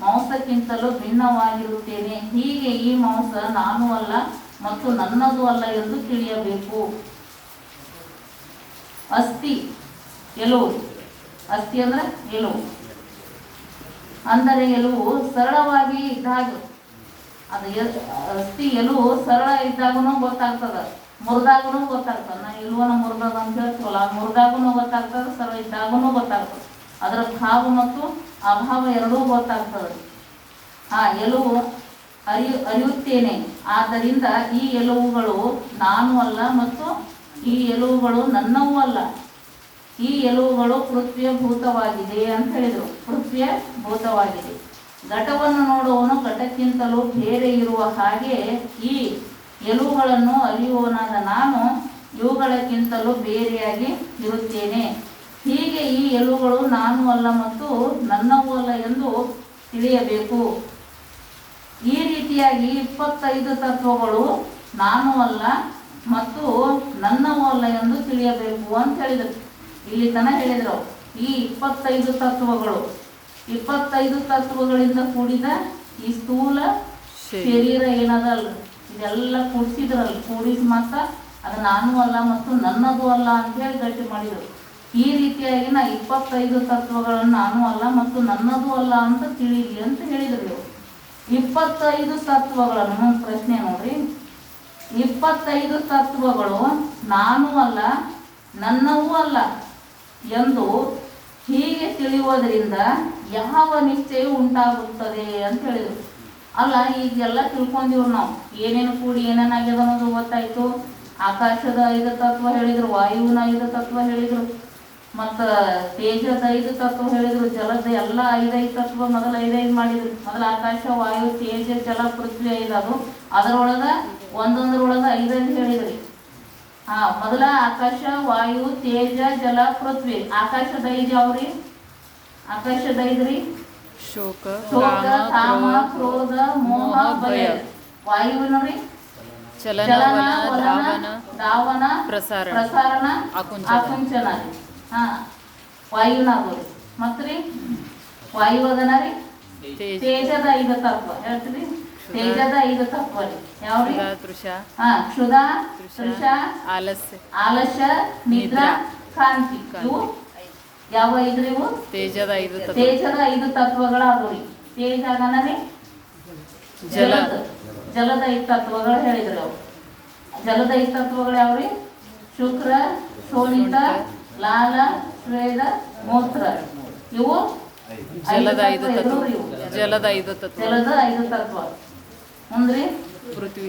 ಮಾಂಸಕ್ಕಿಂತಲೂ ಭಿನ್ನವಾಗಿರುತ್ತೇನೆ. ಹೀಗೆ ಈ ಮಾಂಸ ನಾನು ಅಲ್ಲ ಮತ್ತು ನನ್ನದು ಅಲ್ಲ ಎಂದು ತಿಳಿಯಬೇಕು. ಅಸ್ಥಿ ಎಲುವು, ಅಸ್ಥಿ ಅಂದ್ರೆ ಎಲುವು, ಅಂದರೆ ಎಲುವು ಸರಳವಾಗಿ ಇದ್ದಾಗ, ಅದು ಅಸ್ಥಿ ಎಲುವು ಸರಳ ಇದ್ದಾಗೂ ಗೊತ್ತಾಗ್ತದ, ಮುರಿದಾಗೂ ಗೊತ್ತಾಗ್ತದೆ. ನಾ ಎಲುವನ್ನ ಮುರಿದದ ಅಂತ ಹೇಳ್ತೀವಲ್ಲ, ಮುರಿದಾಗೂ ಗೊತ್ತಾಗ್ತದೆ, ಸರಳ ಇದ್ದಾಗೂ ಗೊತ್ತಾಗ್ತದೆ. ಅದರ ಭಾವ ಮತ್ತು ಅಭಾವ ಎರಡೂ ಗೊತ್ತಾಗ್ತದೆ. ಎಲುವು ಅರಿಯುತ್ತೇನೆ. ಆದ್ದರಿಂದ ಈ ಎಲುವುಗಳು ನಾನು ಅಲ್ಲ ಮತ್ತು ಈ ಎಲುವುಗಳು ನನ್ನವೂ ಅಲ್ಲ, ಈ ಎಲುವುಗಳು ಪೃಥ್ವಿಯ ಭೂತವಾಗಿದೆ ಅಂತ ಹೇಳಿದರು. ಪೃಥ್ವಿಯ ಭೂತವಾಗಿದೆ. ಘಟವನ್ನು ನೋಡುವವನು ಘಟಕ್ಕಿಂತಲೂ ಬೇರೆ ಇರುವ ಹಾಗೆ ಈ ಎಲುವುಗಳನ್ನು ಅರಿಯುವವನಾದ ನಾನು ಇವುಗಳಕ್ಕಿಂತಲೂ ಬೇರೆಯಾಗಿ ಇರುತ್ತೇನೆ. ಹೀಗೆ ಈ ಎಲುವುಗಳು ನಾನು ಅಲ್ಲ ಮತ್ತು ನನ್ನವೂ ಅಲ್ಲ ಎಂದು ತಿಳಿಯಬೇಕು. ಈ ರೀತಿಯಾಗಿ 25 ತತ್ವಗಳು ನಾನು ಅಲ್ಲ ಮತ್ತು ನನ್ನವೂ ಅಲ್ಲ ಎಂದು ತಿಳಿಯಬೇಕು ಅಂತ ಹೇಳಿದರು. ಇಲ್ಲಿ ತನಕ ಹೇಳಿದರು. ಈ 25 ತತ್ವಗಳು, 25 ತತ್ವಗಳಿಂದ ಕೂಡಿದ ಈ ಸ್ಥೂಲ ಶರೀರ ಏನದಲ್ಲ, ಇದೆಲ್ಲ ಕೂಡಿಸಿದ್ರಲ್ಲ, ಕೂಡಿಸಿ ಮಾತ್ರ ಅದು ನಾನು ಅಲ್ಲ ಮತ್ತು ನನ್ನದು ಅಲ್ಲ ಅಂತ ಹೇಳಿ ಗಟ್ಟಿ ಮಾಡಿದರು. ಈ ರೀತಿಯಾಗಿ 25 ತತ್ವಗಳನ್ನು ನಾನು ಅಲ್ಲ ಮತ್ತು ನನ್ನದು ಅಲ್ಲ ಅಂತ ತಿಳಿಲಿ ಅಂತ ಹೇಳಿದರು. 25 ತತ್ವಗಳನ್ನು, ಪ್ರಶ್ನೆ ನೋಡ್ರಿ, 25 ತತ್ವಗಳು ನಾನು ಅಲ್ಲ ನನ್ನವೂ ಅಲ್ಲ ಎಂದು ಹೀಗೆ ತಿಳಿಯುವುದರಿಂದ ಯಾವ ನಿಶ್ಚಯ ಉಂಟಾಗುತ್ತದೆ ಅಂತ ಹೇಳಿದರು. ಅಲ್ಲ, ಈಗೆಲ್ಲ ತಿಳ್ಕೊಂಡಿವ್ರು ನಾವು, ಏನೇನು ಕೂಡಿ ಏನೇನಾಗ್ಯದ ಅನ್ನೋದು ಗೊತ್ತಾಯ್ತು. ಆಕಾಶದ 5 ತತ್ವ ಹೇಳಿದರು, ವಾಯುವಿನ 5 ತತ್ವ ಹೇಳಿದರು, ಮತ್ತು ತೇಜದ 5 ತತ್ವ ಹೇಳಿದರು, ಜಲದ ಎಲ್ಲ 5 ತತ್ವ ಮೊದಲು 5 ಮಾಡಿದ್ರು. ಮೊದಲು ಆಕಾಶ, ವಾಯು, ತೇಜ, ಜಲ, ಪೃಥ್ವಿ 5 ಅದು. ಅದರೊಳಗೆ ಒಂದೊಂದರೊಳಗೆ 5 ಹೇಳಿದ್ರಿ. ಮೊದಲ ಆಕಾಶ, ವಾಯು, ತೇಜ, ಜಲ, ಪೃಥ್ವಿ. ಆಕಾಶದ 5 ಯಾವ್ರಿ? ಆಕಾಶದ 5 ರೀ, ಶೋಕ, ಕಾಮ, ಕ್ರೋಧ, ಮೋಹ, ಭಯ. ವಾಯುವಿನ ರೀ, ಚಲನ, ವಲನ, ಧಾವನ, ಪ್ರಸಾರಣ, ಆಕುಂಚನ. ವಾಯುನಾಗೋರಿ. ಮತ್ರಿ ವಾಯು ಅದನ ರೀ, ತೇಜದ 5 ತತ್ವ ಹೇಳ್ತೀರಿ. ತೇಜದ 5 ತತ್ವ ರೀ ಯಾವ್ರಿ? ಕ್ಷುಧ, ತೃಷ, ಆಲಸ್ಯ, ನಿದ್ರಾ, ಕಾಂತಿ. ಇವು ಯಾವ 5 ರೀ? ಇವು ತೇಜದ 5 ತತ್ವಗಳಾದವ್ರಿ. ತೇಜ ಅದನ ರೀ, ಜಲದ 5 ತತ್ವಗಳು ಹೇಳಿದ್ರು. ಅವು ಜಲದ 5 ತತ್ವಗಳು ಯಾವ್ರಿ? ಶುಕ್ರ, ಶೋಣಿತ, ಲಾಲ, ಸ್ವೇದ, ಮೂತ್ರ. ಇವು ಜಲದ 5 ತತ್ವ. ಮುಂದ್ರಿ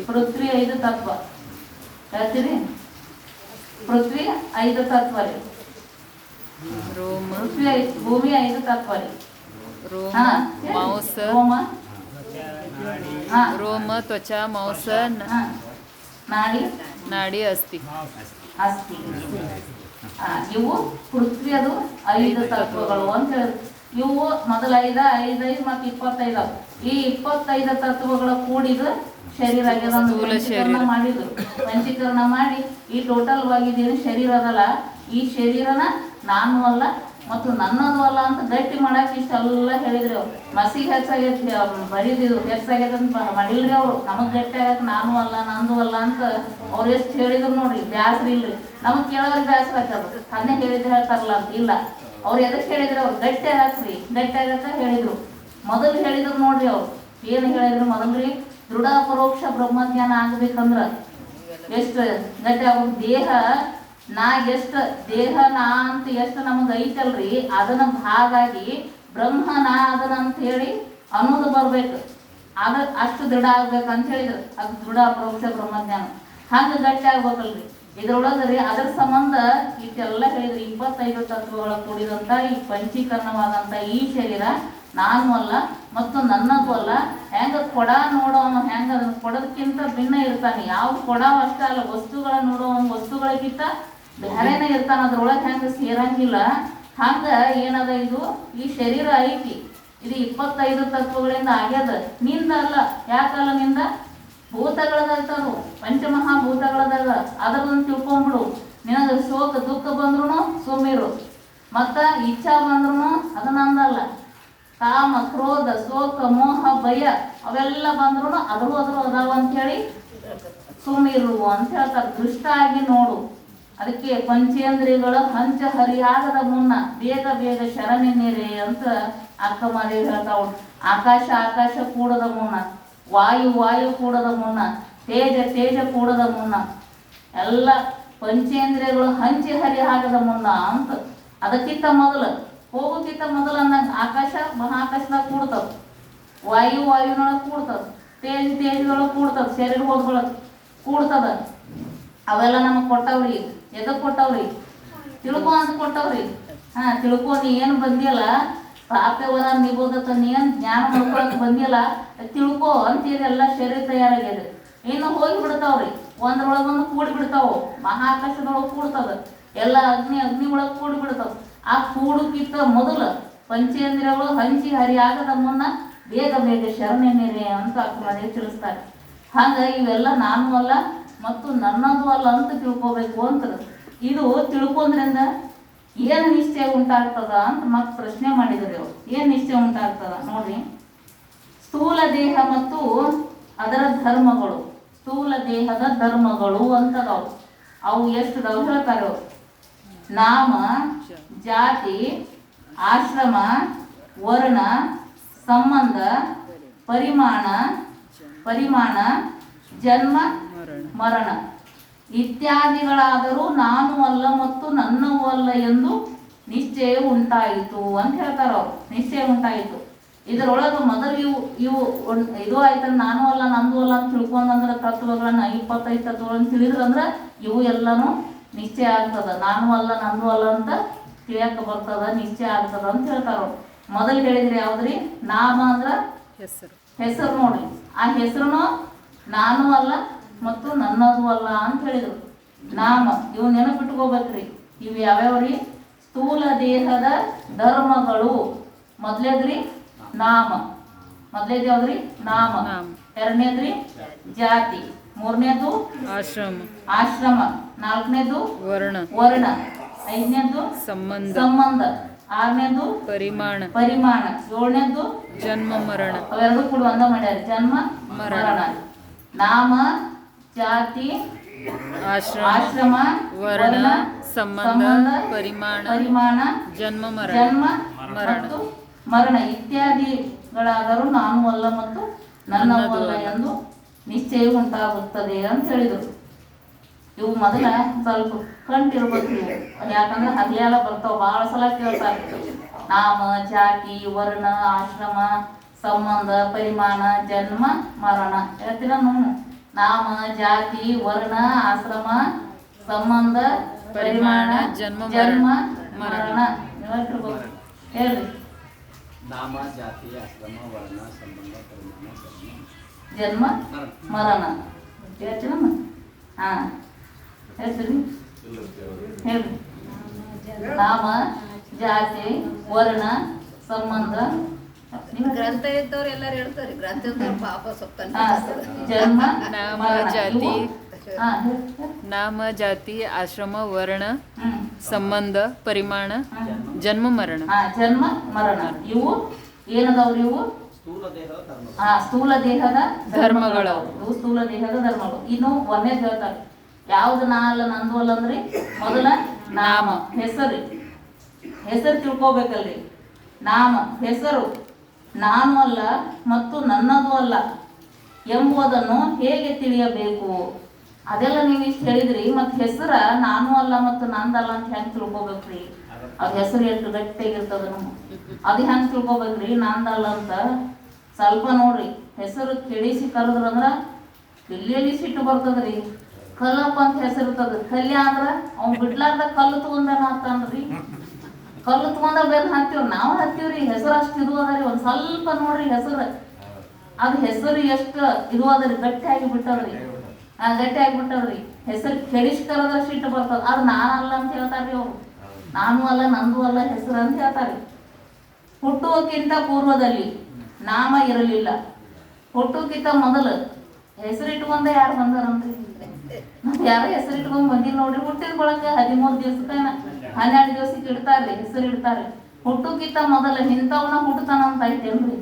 ಪೃಥ್ವಿ 5 ತತ್ವ ಹೇಳ್ತೀರಿ. ಪೃಥ್ವಿ 5 ತತ್ವ ರೀ. ಭೂಮಿ 5 ತತ್ವ ರೀ. ರೋಮ, ತ್ವಚ, ಮಾಂಸ, ನಾಡಿ, ಅಸ್ಥಿ. ಇವು ಪೃಥ್ವಿ ಅದು 5 ತತ್ವಗಳು ಅಂತ ಹೇಳಿದ್ರು. ಇವು ಮೊದಲು 5 ಮತ್ತು 25. ಈ 25 ತತ್ವಗಳ ಕೂಡಿದ ಶರೀರ ಆಗ್ಯದ. ಮಾಡಿದ್ರು, ಪಂಚೀಕರಣ ಮಾಡಿ ಈ ಟೋಟಲ್ ಆಗಿದ್ದೇನು ಶರೀರ ಅದಲ್ಲ, ಈ ಶರೀರನ ನಾನು ಅಲ್ಲ ಮತ್ತು ನನ್ನದು ಅಲ್ಲ ಅಂತ ಗಟ್ಟಿ ಮಾಡಕ್ಕೆ ಇಷ್ಟೆಲ್ಲ ಹೇಳಿದ್ರು. ಅವ್ರು ಮಸಿಗೆ ಹೆಚ್ಚಾಗೈತಿ ಬರೀದಿದ್ರು, ಹೆಚ್ಚಾಗೈತೆ ಅಂತ ಮಾಡಿಲ್ರಿ ಅವರು. ನಮಗೆ ಗಟ್ಟಿ ಆಗಕ್ಕೆ ನಾನು ಅಲ್ಲ ನಂದು ಅಲ್ಲ ಅಂತ ಅವ್ರು ಎಷ್ಟು ಹೇಳಿದ್ರು ನೋಡ್ರಿ. ಬ್ಯಾಸ್ರಿ ಇಲ್ರಿ, ನಮಗೆ ಕೇಳೋರಿಗೆ ಬ್ಯಾಸ್ರ ಆಗ್ತದೆ. ಅದನ್ನೇ ಹೇಳಿದ್ರೆ ಹೇಳ್ತಾರಲ್ಲ ಅಂತ ಇಲ್ಲ. ಅವ್ರು ಎದಕ್ಕೆ ಹೇಳಿದ್ರು? ಅವ್ರು ಗಟ್ಟಿ ಆಗಕ್ರಿ, ಗಟ್ಟಿ ಆಗಕ್ಕ ಹೇಳಿದ್ರು. ಮೊದಲು ಹೇಳಿದ್ರು ನೋಡ್ರಿ. ಅವ್ರು ಏನು ಹೇಳಿದ್ರು ಮೊದಲ್ರಿ? ದೃಢ ಪರೋಕ್ಷ ಬ್ರಹ್ಮಜ್ಞಾನ ಆಗ್ಬೇಕಂದ್ರ ಎಷ್ಟು ಗಟ್ಟಿ ಆಗೋದು? ದೇಹ ನಾ ಎಷ್ಟು ದೇಹ ನಾ ಅಂತ ಎಷ್ಟು ನಮಗೆ ಐತಲ್ರಿ ಅದನ್ನ ಭಾಗಾಗಿ ಬ್ರಹ್ಮ ನಾ ಅದನ್ನ ಅಂತ ಹೇಳಿ ಅನ್ನೋದು ಬರ್ಬೇಕು. ಆಗ ಅಷ್ಟು ದೃಢ ಆಗ್ಬೇಕು ಅಂತ ಹೇಳಿದ್ರು. ಅದು ದೃಢ ಪರೋಕ್ಷ ಬ್ರಹ್ಮಜ್ಞಾನ ಹಂಗೆ ಗಟ್ಟಿ ಆಗ್ಬೇಕಲ್ರಿ ಇದ್ರೊಳಗ್ರಿ. ಅದ್ರ ಸಂಬಂಧ ಇಷ್ಟೆಲ್ಲ ಹೇಳಿದ್ರಿ. 25 ತತ್ವಗಳ ಕೂಡಿದಂತ ಈ ಪಂಚೀಕರಣವಾದಂತ ಈ ಶರೀರ ನಾನು ಅಲ್ಲ ಮತ್ತು ನನ್ನದು ಅಲ್ಲ. ಹೆಂಗ ಕೊಡ ನೋಡೋನು ಹೆಂಗ ಅದನ್ನ ಕೊಡೋದಕ್ಕಿಂತ ಭಿನ್ನ ಇರ್ತಾನೆ. ಯಾವ ಕೊಡ ಅಷ್ಟೇ ಅಲ್ಲ, ವಸ್ತುಗಳ ನೋಡೋನು ವಸ್ತುಗಳಿಗಿಂತ ಬೇರೆನೇ ಇರ್ತಾನ. ಅದ್ರೊಳಗೆ ಹೆಂಗ ಸೇರಂಗಿಲ್ಲ ಹಂಗ ಏನದ ಇದು ಈ ಶರೀರ ಐತಿ. ಇದು 25 ತತ್ವಗಳಿಂದ ಆಗ್ಯದ, ನಿಂದ ಅಲ್ಲ. ಯಾಕಲ್ಲ ನಿಂದ? ಭೂತಗಳದಾಗ್ತಾವು, ಪಂಚಮಹಾಭೂತಗಳದಾಗ. ಅದ್ರದನ್ನು ತಿಳ್ಕೊಂಡ್ಬಿಡು. ನಿನಗೆ ಶೋಕ ದುಃಖ ಬಂದ್ರು ಸುಮ್ಮಿರು, ಮತ್ತ ಇಚ್ಛಾ ಬಂದ್ರು ಅದು ನಂದಲ್ಲ. ಕಾಮ ಕ್ರೋಧ ಶೋಕ ಮೋಹ ಭಯ ಅವೆಲ್ಲ ಬಂದ್ರು ಅದ್ರು ಅದಾವ ಅಂಥೇಳಿ ಸುಮ್ಮಿರು ಅಂತ ಹೇಳ್ತಾರೆ. ದೃಷ್ಟ ಆಗಿ ನೋಡು. ಅದಕ್ಕೆ ಪಂಚೇಂದ್ರಿಯಗಳು ಹಂಚ ಹರಿಯಾಗದ ಮುನ್ನ ಬೇಗ ಬೇಗ ಶರಣೆನ್ನಿರಿ ಅಂತ ಅಕ್ಕಮಾದೇವಿ ಹೇಳ್ತಾವು. ಆಕಾಶ ಆಕಾಶ ಕೂಡದ ಮುನ್ನ, ವಾಯು ವಾಯು ಕೂಡದ ಮುನ್ನ, ತೇಜ ತೇಜ ಕೂಡದ ಮುನ್ನ, ಎಲ್ಲ ಪಂಚೇಂದ್ರಿಯಗಳು ಹಂಚಿ ಹರಿ ಆಗದ ಮುನ್ನ ಅಂತ. ಅದಕ್ಕಿಂತ ಮೊದಲು ಹೋಗೋಕ್ಕಿಂತ ಮೊದಲು ಅಂದಂಗೆ ಆಕಾಶ ಮಹಾಕಾಶದಾಗ ಕೂಡ್ತದ, ವಾಯು ವಾಯುನೊಳಗೆ ಕೂಡ್ತದ, ತೇಜ ತೇಜದೊಳಗೆ ಕೂಡ್ತದ, ಶರೀರ ಹೋದ್ಗೊಳಗೆ ಕೂಡ್ತದ. ಅವೆಲ್ಲ ನಮಗೆ ಕೊಟ್ಟವ್ರಿ. ಎದಕ್ಕೆ ಕೊಟ್ಟವ್ರಿ? ತಿಳ್ಕೊ ಅಂತ ಕೊಟ್ಟವ್ರಿ. ತಿಳ್ಕೊ. ನೀ ಏನು ಬಂದಿಲ್ಲ ಪ್ರಾಪ್ಯವನ ನಿಬೋಧತ, ನೀ ಏನು ಜ್ಞಾನ ಮಾಡ್ಕೊಳಕ್ಕೆ ಬಂದಿಲ್ಲ, ತಿಳ್ಕೊ ಅಂತೇಳಿ ಎಲ್ಲ ಶರೀರ ತಯಾರಾಗ್ಯದ. ಇನ್ನು ಹೋಗಿ ಬಿಡ್ತಾವ್ರಿ. ಒಂದ್ರೊಳಗೊಂದು ಕೂಡಿ ಬಿಡ್ತಾವು. ಮಹಾಕಾಶದೊಳಗೆ ಕೂಡ್ತದ, ಎಲ್ಲ ಅಗ್ನಿ ಒಳಗೆ ಕೂಡಿ ಬಿಡ್ತಾವ. ಆ ಕೂಡುಕ್ಕಿಂತ ಮೊದಲು ಪಂಚೇಂದ್ರಿಯಗಳು ಹಂಚಿ ಹರಿ ಆಗದ ಮುನ್ನ ಬೇಗ ಬೇಗ ಶರಣೆನ್ನಿರಿ ಅಂತ ಅಕ್ಕಮಾದೇವಿ ತಿಳಿಸ್ತಾರೆ. ಹಂಗ ಇವೆಲ್ಲ ನಾನು ಅಲ್ಲ ಮತ್ತು ನನ್ನದು ಅಲ್ಲ ಅಂತ ತಿಳ್ಕೊಬೇಕು ಅಂತ. ಇದು ತಿಳ್ಕೊಂಡ್ರಿಂದ ಏನು ನಿಶ್ಚಯ ಉಂಟಾಗ್ತದ ಅಂತ ಮತ್ತೆ ಪ್ರಶ್ನೆ ಮಾಡಿದ್ರು ಇವರು. ಏನು ನಿಶ್ಚಯ ಉಂಟಾಗ್ತದ ನೋಡ್ರಿ. ಸ್ಥೂಲ ದೇಹ ಮತ್ತು ಅದರ ಧರ್ಮಗಳು, ಸ್ಥೂಲ ದೇಹದ ಧರ್ಮಗಳು ಅಂತದವು. ಅವು ಎಷ್ಟು ದವ್ ಹೇಳ್ತಾರೆ ಅವರು. ನಾಮ ಜಾತಿ ಆಶ್ರಮ ವರ್ಣ ಸಂಬಂಧ ಪರಿಮಾಣ ಜನ್ಮ ಮರಣ ಇತ್ಯಾದಿಗಳಾದರೂ ನಾನು ಅಲ್ಲ ಮತ್ತು ನನ್ನವೂ ಅಲ್ಲ ಎಂದು ನಿಶ್ಚಯ ಉಂಟಾಯಿತು ಅಂತ ಹೇಳ್ತಾರ ಅವ್ರು. ನಿಶ್ಚಯ ಉಂಟಾಯಿತು. ಇದರೊಳಗೆ ಮೊದಲು ಇದು ಆಯ್ತಂದ್ರೆ ನಾನು ಅಲ್ಲ ನಂದು ಅಲ್ಲ ಅಂತ ತಿಳ್ಕೊಂಡಂದ್ರೆ ತತ್ವಗಳನ್ನ 25 ತತ್ವಗಳನ್ನ ತಿಳಿದ್ರಂದ್ರೆ ಇವು ಎಲ್ಲನೂ ನಿಶ್ಚಯ ಆಗ್ತದ. ನಾನು ಅಲ್ಲ ನಂದು ಅಲ್ಲ ಅಂತ ತಿಳಿಯಕ್ಕೆ ಬರ್ತದ, ನಿಶ್ಚಯ ಆಗ್ತದ ಅಂತ ಹೇಳ್ತಾರ. ಮೊದಲು ಹೇಳಿದ್ರಿ ಯಾವ್ದ್ರಿ? ನಾಮ ಅಂದ್ರ ಹೆಸರು ನೋಡ್ರಿ. ಆ ಹೆಸರುನು ನಾನು ಅಲ್ಲ ಮತ್ತು ನನ್ನದು ಅಲ್ಲ ಅಂತ ಹೇಳಿದ್ರು. ನಾಮ ಇವು ನೆನಪಿಟ್ಕೋಬೇಕ್ರಿ. ಇವು ಯಾವ್ಯಾವ್ರಿ? ಸ್ಥೂಲ ದೇಹದ ಧರ್ಮಗಳು. ಮೊದಲೇದ್ರಿ ನಾಮ. ಮೊದಲೇದು ಯಾವ್ದ್ರಿ? ನಾಮ. ಎರಡನೇದ್ರಿ ಜಾತಿ. ಮೂರನೇದು ಆಶ್ರಮ. ನಾಲ್ಕನೇದು ವರ್ಣ. ಐದನೇದು ಸಂಬಂಧ. ಆರನೇದು ಪರಿಮಾಣ. ಏಳನೇದು ಜನ್ಮ ಮರಣ. ಅವೆರಡು ಕೂಡ ಒಂದ ಮಾಡ್ಯಾರ. ಜನ್ಮ ಮರಣ. ನಾಮ ಜಾತಿ ಆಶ್ರಮ ವರ್ಣ ಸಂಬಂಧ ಪರಿಮಾಣ ಜನ್ಮ ಮತ್ತು ಮರಣ ಇತ್ಯಾದಿಗಳಾದರೂ ನಾನು ಅಲ್ಲ ಮತ್ತು ನನ್ನವೂ ಅಲ್ಲ ಎಂದು ನಿಶ್ಚಯ ಉಂಟಾಗುತ್ತದೆ ಅಂತ ಹೇಳಿದರು. ಇವು ಮೊದಲ ಸ್ವಲ್ಪ ಕಂಟಿರ್ಬೇಕು ಇವು. ಯಾಕಂದ್ರೆ ಹಗಲೆಲ್ಲ ಬರ್ತಾವ, ಭಾಳ ಸಲ ಕೇಳ್ತಾರೆ. ನಾಮ ಜಾತಿ ವರ್ಣ ಆಶ್ರಮ ಸಂಬಂಧ ಪರಿಮಾಣ ಜನ್ಮ ಮರಣ ಹೇಳ್ತೀರ ನಾವು. ನಾಮ ಜಾತಿ ವರ್ಣ ಆಶ್ರಮ ಸಂಬಂಧ ಪರಿಮಾಣ ಜನ್ಮ ಮರಣ ಹೇಳ್ರಿ. ನಾಮ ಜಾತಿ ಆಶ್ರಮ ವರ್ಣ ಸಂಬಂಧ ಪರಿಮಾಣ ಜನ್ಮ ಮರಣ ಹೇಳ್ತೀರಮ್ಮ. ಹೇಳ್ತೀರಿ ಹೇಳ್ರಿ. ನಾಮ ಜಾತಿ ವರ್ಣ ಸಂಬಂಧ ಗ್ರಂಥ ಇದ್ದವ್ರು ಎಲ್ಲರೂ ಹೇಳ್ತಾರೆ. ಗ್ರಂಥ ಇದ್ದವ್ರು ಪಾಪ ಸ್ವಲ್ಪ ಜನ್ಮ ನಾಮ ಜಾತಿ ಆಶ್ರಮ ವರ್ಣ ಸಂಬಂಧ ಪರಿಮಾಣ ಜನ್ಮ ಮರಣ. ಇವು ಏನದವ್ರಿ? ಇವು ಸ್ಥೂಲ ದೇಹದ ಧರ್ಮಗಳು. ಇವು ಸ್ಥೂಲ ದೇಹದ ಧರ್ಮಗಳು. ಇನ್ನು ಒಂದೇದು ಹೇಳ್ತಾರೆ. ಯಾವ್ದು ನಾ ಅಲ್ಲ ನಂದು ಅಲ್ಲ ಅಂದ್ರಿ? ಮೊದಲ ನಾಮ ಹೆಸರು ತಿಳ್ಕೊಬೇಕಲ್ರಿ. ನಾಮ ಹೆಸರು ನಾನು ಅಲ್ಲ ಮತ್ತು ನನ್ನದು ಅಲ್ಲ ಎಂಬುದನ್ನು ಹೇಗೆ ತಿಳಿಯಬೇಕು? ಅದೆಲ್ಲ ನೀವು ಇಷ್ಟು ಹೇಳಿದ್ರಿ. ಮತ್ತು ಹೆಸರ ನಾನು ಅಲ್ಲ ಮತ್ತು ನಂದಲ್ಲ ಅಂತ ಹೆಂಗೆ ತಿಳ್ಕೊಬೇಕ್ರಿ? ಅದ್ ಹೆಸರು ಎಷ್ಟು ಗಟ್ಟಿಯಾಗಿರ್ತದ ನಮ್ಮ, ಅದು ಹೆಂಗೆ ತಿಳ್ಕೊಬೇಕ್ರಿ ನಂದಲ್ಲ ಅಂತ? ಸ್ವಲ್ಪ ನೋಡ್ರಿ, ಹೆಸರು ಕೆಡಿಸಿ ಕರೆದ್ರಂದ್ರ ಎಲ್ಲಿ ಸಿಟ್ಟು ಬರ್ತದ್ರಿ. ಕಲ್ಲಪ್ಪ ಅಂತ ಹೆಸರು ಇರ್ತದ, ಕಲ್ಯ ಅಂದ್ರ ಅವ್ನು ಬಿಡ್ಲಾರ್ದ ಕಲ್ಲು ತಗೊಂಡನ ಅಂತನ್ರಿ. ಕಲ್ಲು ತಗೊಂಡ ಬೆನ್ ಹಾಕ್ತಿವ್ರಿ, ನಾವು ಹತ್ತೀವ್ರಿ. ಹೆಸರು ಅಷ್ಟು ಇದು ಅದರಿ. ಒಂದ್ ಸ್ವಲ್ಪ ನೋಡ್ರಿ ಹೆಸರು, ಅದು ಹೆಸರು ಎಷ್ಟು ಇದು ಅದರಿ, ಗಟ್ಟಿ ಆಗಿ ಬಿಟ್ಟದ್ರಿ. ಗಟ್ಟಿ ಆಗಿಬಿಟ್ಟದ್ರಿ. ಹೆಸರು ಕೆಡಿಸಿ ಕರೆದ್ರ ಸಿಟ್ಟು ಬರ್ತದ. ಅದು ನಾನಲ್ಲ ಅಂತ ಹೇಳ್ತಾರ್ರಿ ಅವ್ರು. ನಾನು ಅಲ್ಲ, ನಂದು ಅಲ್ಲ ಹೆಸರು ಅಂತ ಹೇಳ್ತಾರೆ. ಹುಟ್ಟುವಕ್ಕಿಂತ ಪೂರ್ವದಲ್ಲಿ ನಾಮ ಇರಲಿಲ್ಲ, ಹುಟ್ಟುಕ್ಕಿಂತ ಮೊದಲು ಹೆಸರಿಟ್ಕೊಂಡ ಯಾರು ಬಂದಾರಂತ್ರಿ? ನಾವು ಯಾರೋ ಹೆಸರಿಟ್ಕೊಂಡ್ ಬಂದಿಲ್ಲ ನೋಡ್ರಿ. ಹುಟ್ಟಿದ ಬಳಕ 13 ದಿವಸಕ್ಕ 12 ದಿವಸಕ್ಕೆ ಇಡ್ತಾರ್ರಿ, ಹೆಸರು ಇಡ್ತಾರೆ. ಹುಟ್ಟುಕ್ಕಿಂತ ಮೊದಲು ಇಂಥವ್ನ ಹುಟ್ಟತಾನ ಅಂತ ಐತೇನ್ರಿ?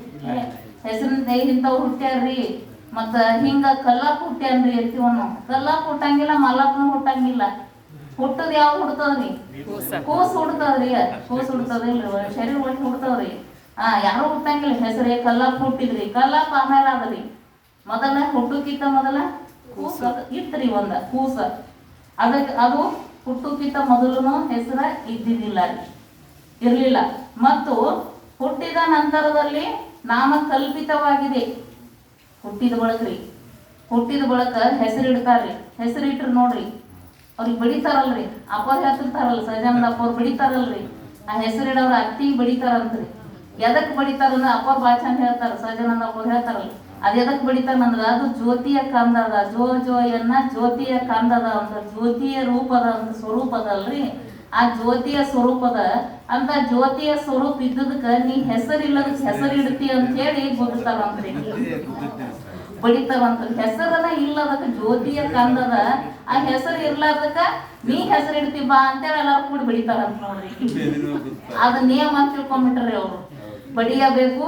ಹೆಸರಿನ ಇಂಥವ್ರು ಹುಟ್ಟ್ಯಾರ್ರಿ. ಮತ್ತ ಹಿಂಗ ಕಲ್ಲಾಪ್ ಹುಟ್ಟ್ಯಾನ್ರಿ ಅಂತೀವನು. ಕಲ್ಲಾಪ್ ಹುಟ್ಟಂಗಿಲ್ಲ, ಮಲ್ಲಪ್ಪನ ಹುಟ್ಟಂಗಿಲ್ಲ. ಹುಟ್ಟದ ಯಾವ್ದು ಹುಡ್ತದ್ರಿ? ಕೂಸು ಹುಡ್ತದ್ರಿ. ಕೂಸು ಹುಡ್ತದಿಲ್ರಿ, ಶರೀರ ಒಟ್ಟು ಹುಡ್ತದ್ರಿ. ಯಾರು ಹುಟ್ಟಂಗಿಲ್ಲ. ಹೆಸರೇ ಕಲ್ಲಾಪ್ ಹುಟ್ಟಿದ್ರಿ, ಕಲ್ಲಾಪ್ ಆಮೇಲೆ ಆದ್ರಿ. ಮೊದಲ ಹುಟ್ಟುಕ್ಕಿಂತ ಮೊದಲ ಕೂಸ ಇತ್ರಿ, ಒಂದ ಕೂಸ. ಅದಕ್ಕೆ ಅದು ಹುಟ್ಟುಕ್ಕಿಂತ ಮೊದಲು ಹೆಸರ ಇದ್ದಿದ್ದಿಲ್ಲ, ಇರ್ಲಿಲ್ಲ. ಮತ್ತು ಹುಟ್ಟಿದ ನಂತರದಲ್ಲಿ ನಾಮ ಕಲ್ಪಿತವಾಗಿದೆ. ಹುಟ್ಟಿದ ಬಳಕ್ರಿ, ಹುಟ್ಟಿದ ಬಳಕ ಹೆಸರಿಡ್ತಾರ್ರಿ. ಹೆಸರಿಟ್ರಿ ನೋಡ್ರಿ, ಅವ್ರಿಗೆ ಬಡಿತಾರಲ್ರಿ. ಅಪ್ಪರ್ ಹೇಳ್ತಿರ್ತಾರಲ್ಲ, ಸಹಜಾನಂದ ಅಪ್ಪವ್ರು ಬಡಿತಾರಲ್ರಿ. ಆ ಹೆಸರಿಡವ್ರ ಅತ್ತಿಗೆ ಬಡಿತಾರಂತ್ರಿ. ಎದಕ್ ಬಡಿತಾರಂದ್ರ ಅಪ್ಪವ್ರು ಭಾಷೆ ಅಂತ ಹೇಳ್ತಾರ, ಸಹಜಾನಂದ ಅಪ್ಪವ್ರು ಹೇಳ್ತಾರಲ್ಲ. ಅದ್ ಎದಕ್ ಬಡಿತಾರಂದ್ರ ಅದು ಜ್ಯೋತಿಯ ಕಂದದ, ಜೋಯನ್ನ ಜ್ಯೋತಿಯ ಕಂದದ ಅಂತ, ಜ್ಯೋತಿಯ ರೂಪದ ಅಂತ, ಸ್ವರೂಪದಲ್ರಿ. ಆ ಜ್ಯೋತಿಯ ಸ್ವರೂಪದ ಅಂತ, ಜ್ಯೋತಿಯ ಸ್ವರೂಪ ಇದ್ದದಕ್ಕ ನೀ ಹೆಸರಿಲ್ಲದಕ್ ಹೆಸರು ಇಡ್ತಿ ಅಂತ ಹೇಳಿ ಬಡಿತಾರಂತ್ರಿ, ಬಡಿತಾರಂತ. ಹೆಸರನ್ನ ಇಲ್ಲದಕ್ಕ ಜ್ಯೋತಿಯ ಕಂದದ, ಆ ಹೆಸರು ಇರ್ಲಾರ್ದಕ್ಕ ನೀ ಹೆಸರು ಇಡ್ತಿ ಬಾ ಅಂತೇಳಿ ಎಲ್ಲಾರು ಕೂಡಿ ಬಡಿತಾರಂತ ನೋಡ್ರಿ. ಅದ ನಿಯಮ ಅಂತ ತಿಳ್ಕೊಂಡ್ಬಿಟ್ರಿ ಅವ್ರು. ಬಡಿಯಬೇಕು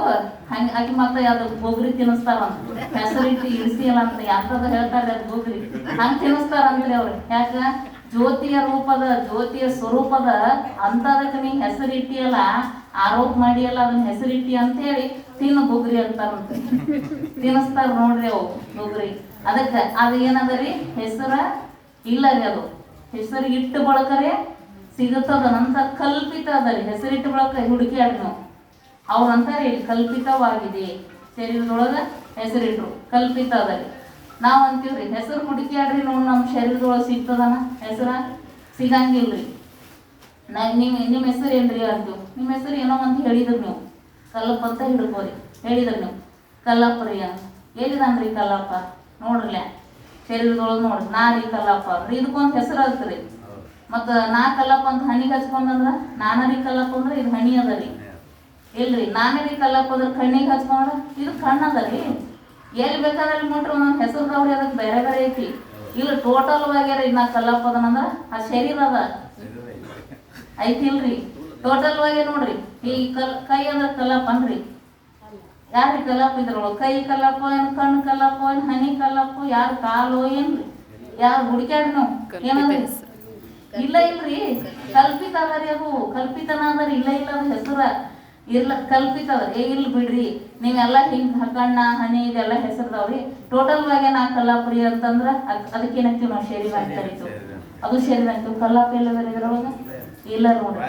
ಹಂಗ ಆಗಿ ಮತ್ತೆ ಅದು ಗೋಗ್ರಿ ತಿನ್ನಿಸ್ತಾರಂತ. ಹೆಸರಿಟ್ಟು ಇಳಿಸಿಯಲ್ಲ ಅಂತ ಯಾಕದ ಹೇಳ್ತಾರೆ, ಅದು ಗೋಗ್ರಿ ಹಂಗ ತಿನ್ನಿಸ್ತಾರಂತ್ರಿ ಅವ್ರು. ಯಾಕ? ಜ್ಯೋತಿಯ ರೂಪದ, ಜ್ಯೋತಿಯ ಸ್ವರೂಪದ ಅಂತದಕ್ಕೆ ನೀ ಹೆಸರಿಟ್ಟಿಯಲ್ಲ, ಆರೋಪ ಮಾಡಿಯಲ್ಲ, ಅದನ್ನ ಹೆಸರಿಟ್ಟಿ ಅಂತ ಹೇಳಿ ತಿನ್ನು ಗೋಗ್ರಿ ಅಂತಾರಂತ. ತಿನ್ನಿಸ್ತಾರ ನೋಡ್ರಿ ಅವು ಗೋಗ್ರಿ. ಅದಕ್ಕೆ ಅದು ಏನದರಿ? ಹೆಸರ ಇಲ್ಲ ರೀ. ಅದು ಹೆಸರು ಇಟ್ಟು ಬಳಕರೆ ಸಿಗುತ್ತದ ನಂತ ಕಲ್ಪಿತ ಅದರಿ. ಹೆಸರಿಟ್ಟು ಬಳಕ ಹುಡುಕಿಯಾಡ್ರಿ ನಾವು. ಅವ್ರಂತಾರೆ ಇಲ್ಲಿ ಕಲ್ಪಿತವಾಗಿದೆ, ಶರೀರದೊಳಗ ಹೆಸರಿಟ್ರು ಕಲ್ಪಿತ ಅದರಿ. ನಾವ್ ಅಂತೀವ್ರಿ ಹೆಸರು ಹುಡುಕಿಯಾಡ್ರಿ ನೋಡಿ ನಮ್ಮ ಶರೀರದೊಳಗೆ ಸಿಗ್ತದನ? ಹೆಸರ ಸಿಗಂಗಿಲ್ರಿ. ನಿಮ್ಮ ಹೆಸರು ಏನ್ರಿ ಅಂತೀವಿ. ನಿಮ್ಮ ಹೆಸರು ಏನೋ ಅಂತ ಹೇಳಿದ್ರು ನೀವು, ಕಲ್ಲಪ್ಪ ಅಂತ ಹಿಡ್ಕೋರಿ. ಹೇಳಿದ್ರಿ ನೀವು ಕಲ್ಲಪ್ಪ ರೀ ಅಂತ. ಎಲ್ಲಿದನ್ರಿ ಕಲ್ಲಪ್ಪ? ನೋಡ್ರಲ್ಲ ಶರೀರದೊಳಗೆ ನೋಡ್ರಿ, ನಾ ರೀ ಕಲ್ಲಪ್ಪ ಅಂದ್ರಿ. ಇದಕ್ಕೊಂದು ಹೆಸರು ಆಗ್ತರಿ. ಮತ್ತು ನಾ ಕಲ್ಲಪ್ಪ ಅಂತ ಹಣಿಗೆ ಹಚ್ಕೊಂಡ್ರ ನಾನರಿ ಕಲ್ಲಪ್ಪ ಅಂದ್ರೆ ಇದು ಹಣಿ ಅದ ರೀ. ಇಲ್ರಿ ನಾನರಿ ಕಲ್ಲಪ್ಪ ಅಂದ್ರೆ ಕಣ್ಣಿಗೆ ಹಚ್ಕೊಂಡ್ರ ಇದು ಕಣ್ಣು ಅದ ರೀ. ಎಲ್ಲಿ ಬೇಕಾದ್ರೆ ನೋಡ್ರಿ ಒಂದೊಂದು ಹೆಸರುದವ್ರಿ, ಅದಕ್ಕೆ ಬೇರೆ ಬೇರೆ ಐತಿ. ಇಲ್ಲ ಟೋಟಲ್ ಆಗ್ಯಾರ ನಾ ಕಲ್ಲಪ್ಪ ಅದನಂದ್ರ ಆ ಶರೀರ ಅದ ಐತಿಲ್ರಿ. ಟೋಟಲ್ ಆಗಿ ನೋಡ್ರಿ, ಈ ಕೈ ಅಂದ್ರೆ ಕಲ್ಲಪ್ಪ ಅನ್ರಿ. ಯಾರಿ ಕಲ್ಲಪ್ಪ ಇದ್ರೊಳಗೆ? ಕೈ ಕಲ್ಲಪ್ಪ ಏನು, ಕಣ್ಣು ಕಲ್ಲಪ್ಪ ಏನು, ಹನಿ ಕಲ್ಲಪ್ಪ, ಯಾರು ಕಾಲು ಏನ್ರಿ? ಯಾರು ಹುಡುಕ್ಯಾಡ್ರಿ ನಾವು ಏನಂದ್ರಿ? ಇಲ್ಲ ಇಲ್ರಿ, ಕಲ್ಪಿತ ಅದರಿ. ಅದು ಕಲ್ಪಿತನ ಅದರಿ. ಇಲ್ಲ ಇಲ್ಲ ಅದು ಹೆಸರ ಇರ್ಲ ಕಲ್ಪಿತ ಅದ. ಇಲ್ಲ ಬಿಡ್ರಿ, ನೀವೆಲ್ಲ ಹಿಂಗ ಕಣ್ಣ ಹನಿ ಇದೆಲ್ಲ ಹೆಸರ್ದಾವ್ರಿ. ಟೋಟಲ್ ಆಗಿ ನಾ ಕಲ್ಲಾಪ್ರಿ ಅಂತಂದ್ರ ಅದಕ್ಕೇನಂತೀವಿ ನಾವು? ಶರೀರ ಅಂತ ಕರಿತೀವಿ. ಅದು ಶರೀರ ಅಂತೀವಿ. ಕಲ್ಲಾಪ ಎಲ್ಲ ಬೇರೆ ಇದ್ರೊಳಗ ಇಲ್ಲ ನೋಡ್ರಿ.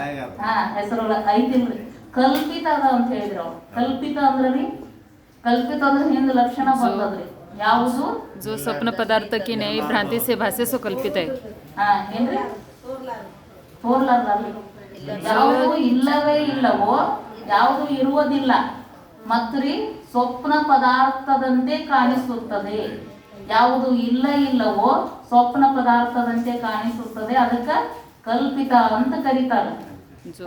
ಹೆಸರೊಳಗ ಐತಿಲ್ರಿ. ಕಲ್ಪಿತ ಅದ ಅಂತ ಹೇಳಿದ್ರು ಅವ್ರು. ಕಲ್ಪಿತ ಅಂದ್ರಿ, ಕಲ್ಪಿತ ಅಂದ್ರೆ ಹಿಂದ ಲಕ್ಷಣ ಬರ್ತದ್ರಿ. ಯಾವುದು? जो स्वप्न पदार्थ की नई भ्रांति से भासे सो कल्पित है. ಏನ್ರಿ? ತೋರ್ಲಾರ್ರಿ. ಯಾವುದು ಇಲ್ಲವೇ ಇಲ್ಲವೋ, ಯಾವುದು ಇರುವುದಿಲ್ಲ ಮತ್ರಿ ಸ್ವಪ್ನ ಪದಾರ್ಥದಂತೆ ಕಾಣಿಸುತ್ತದೆ. ಯಾವುದು ಇಲ್ಲ ಇಲ್ಲವೋ ಸ್ವಪ್ನ ಪದಾರ್ಥದಂತೆ ಕಾಣಿಸುತ್ತದೆ, ಅದಕ್ಕೆ ಕಲ್ಪಿತ ಅಂತ ಕರೀತಾರೆ.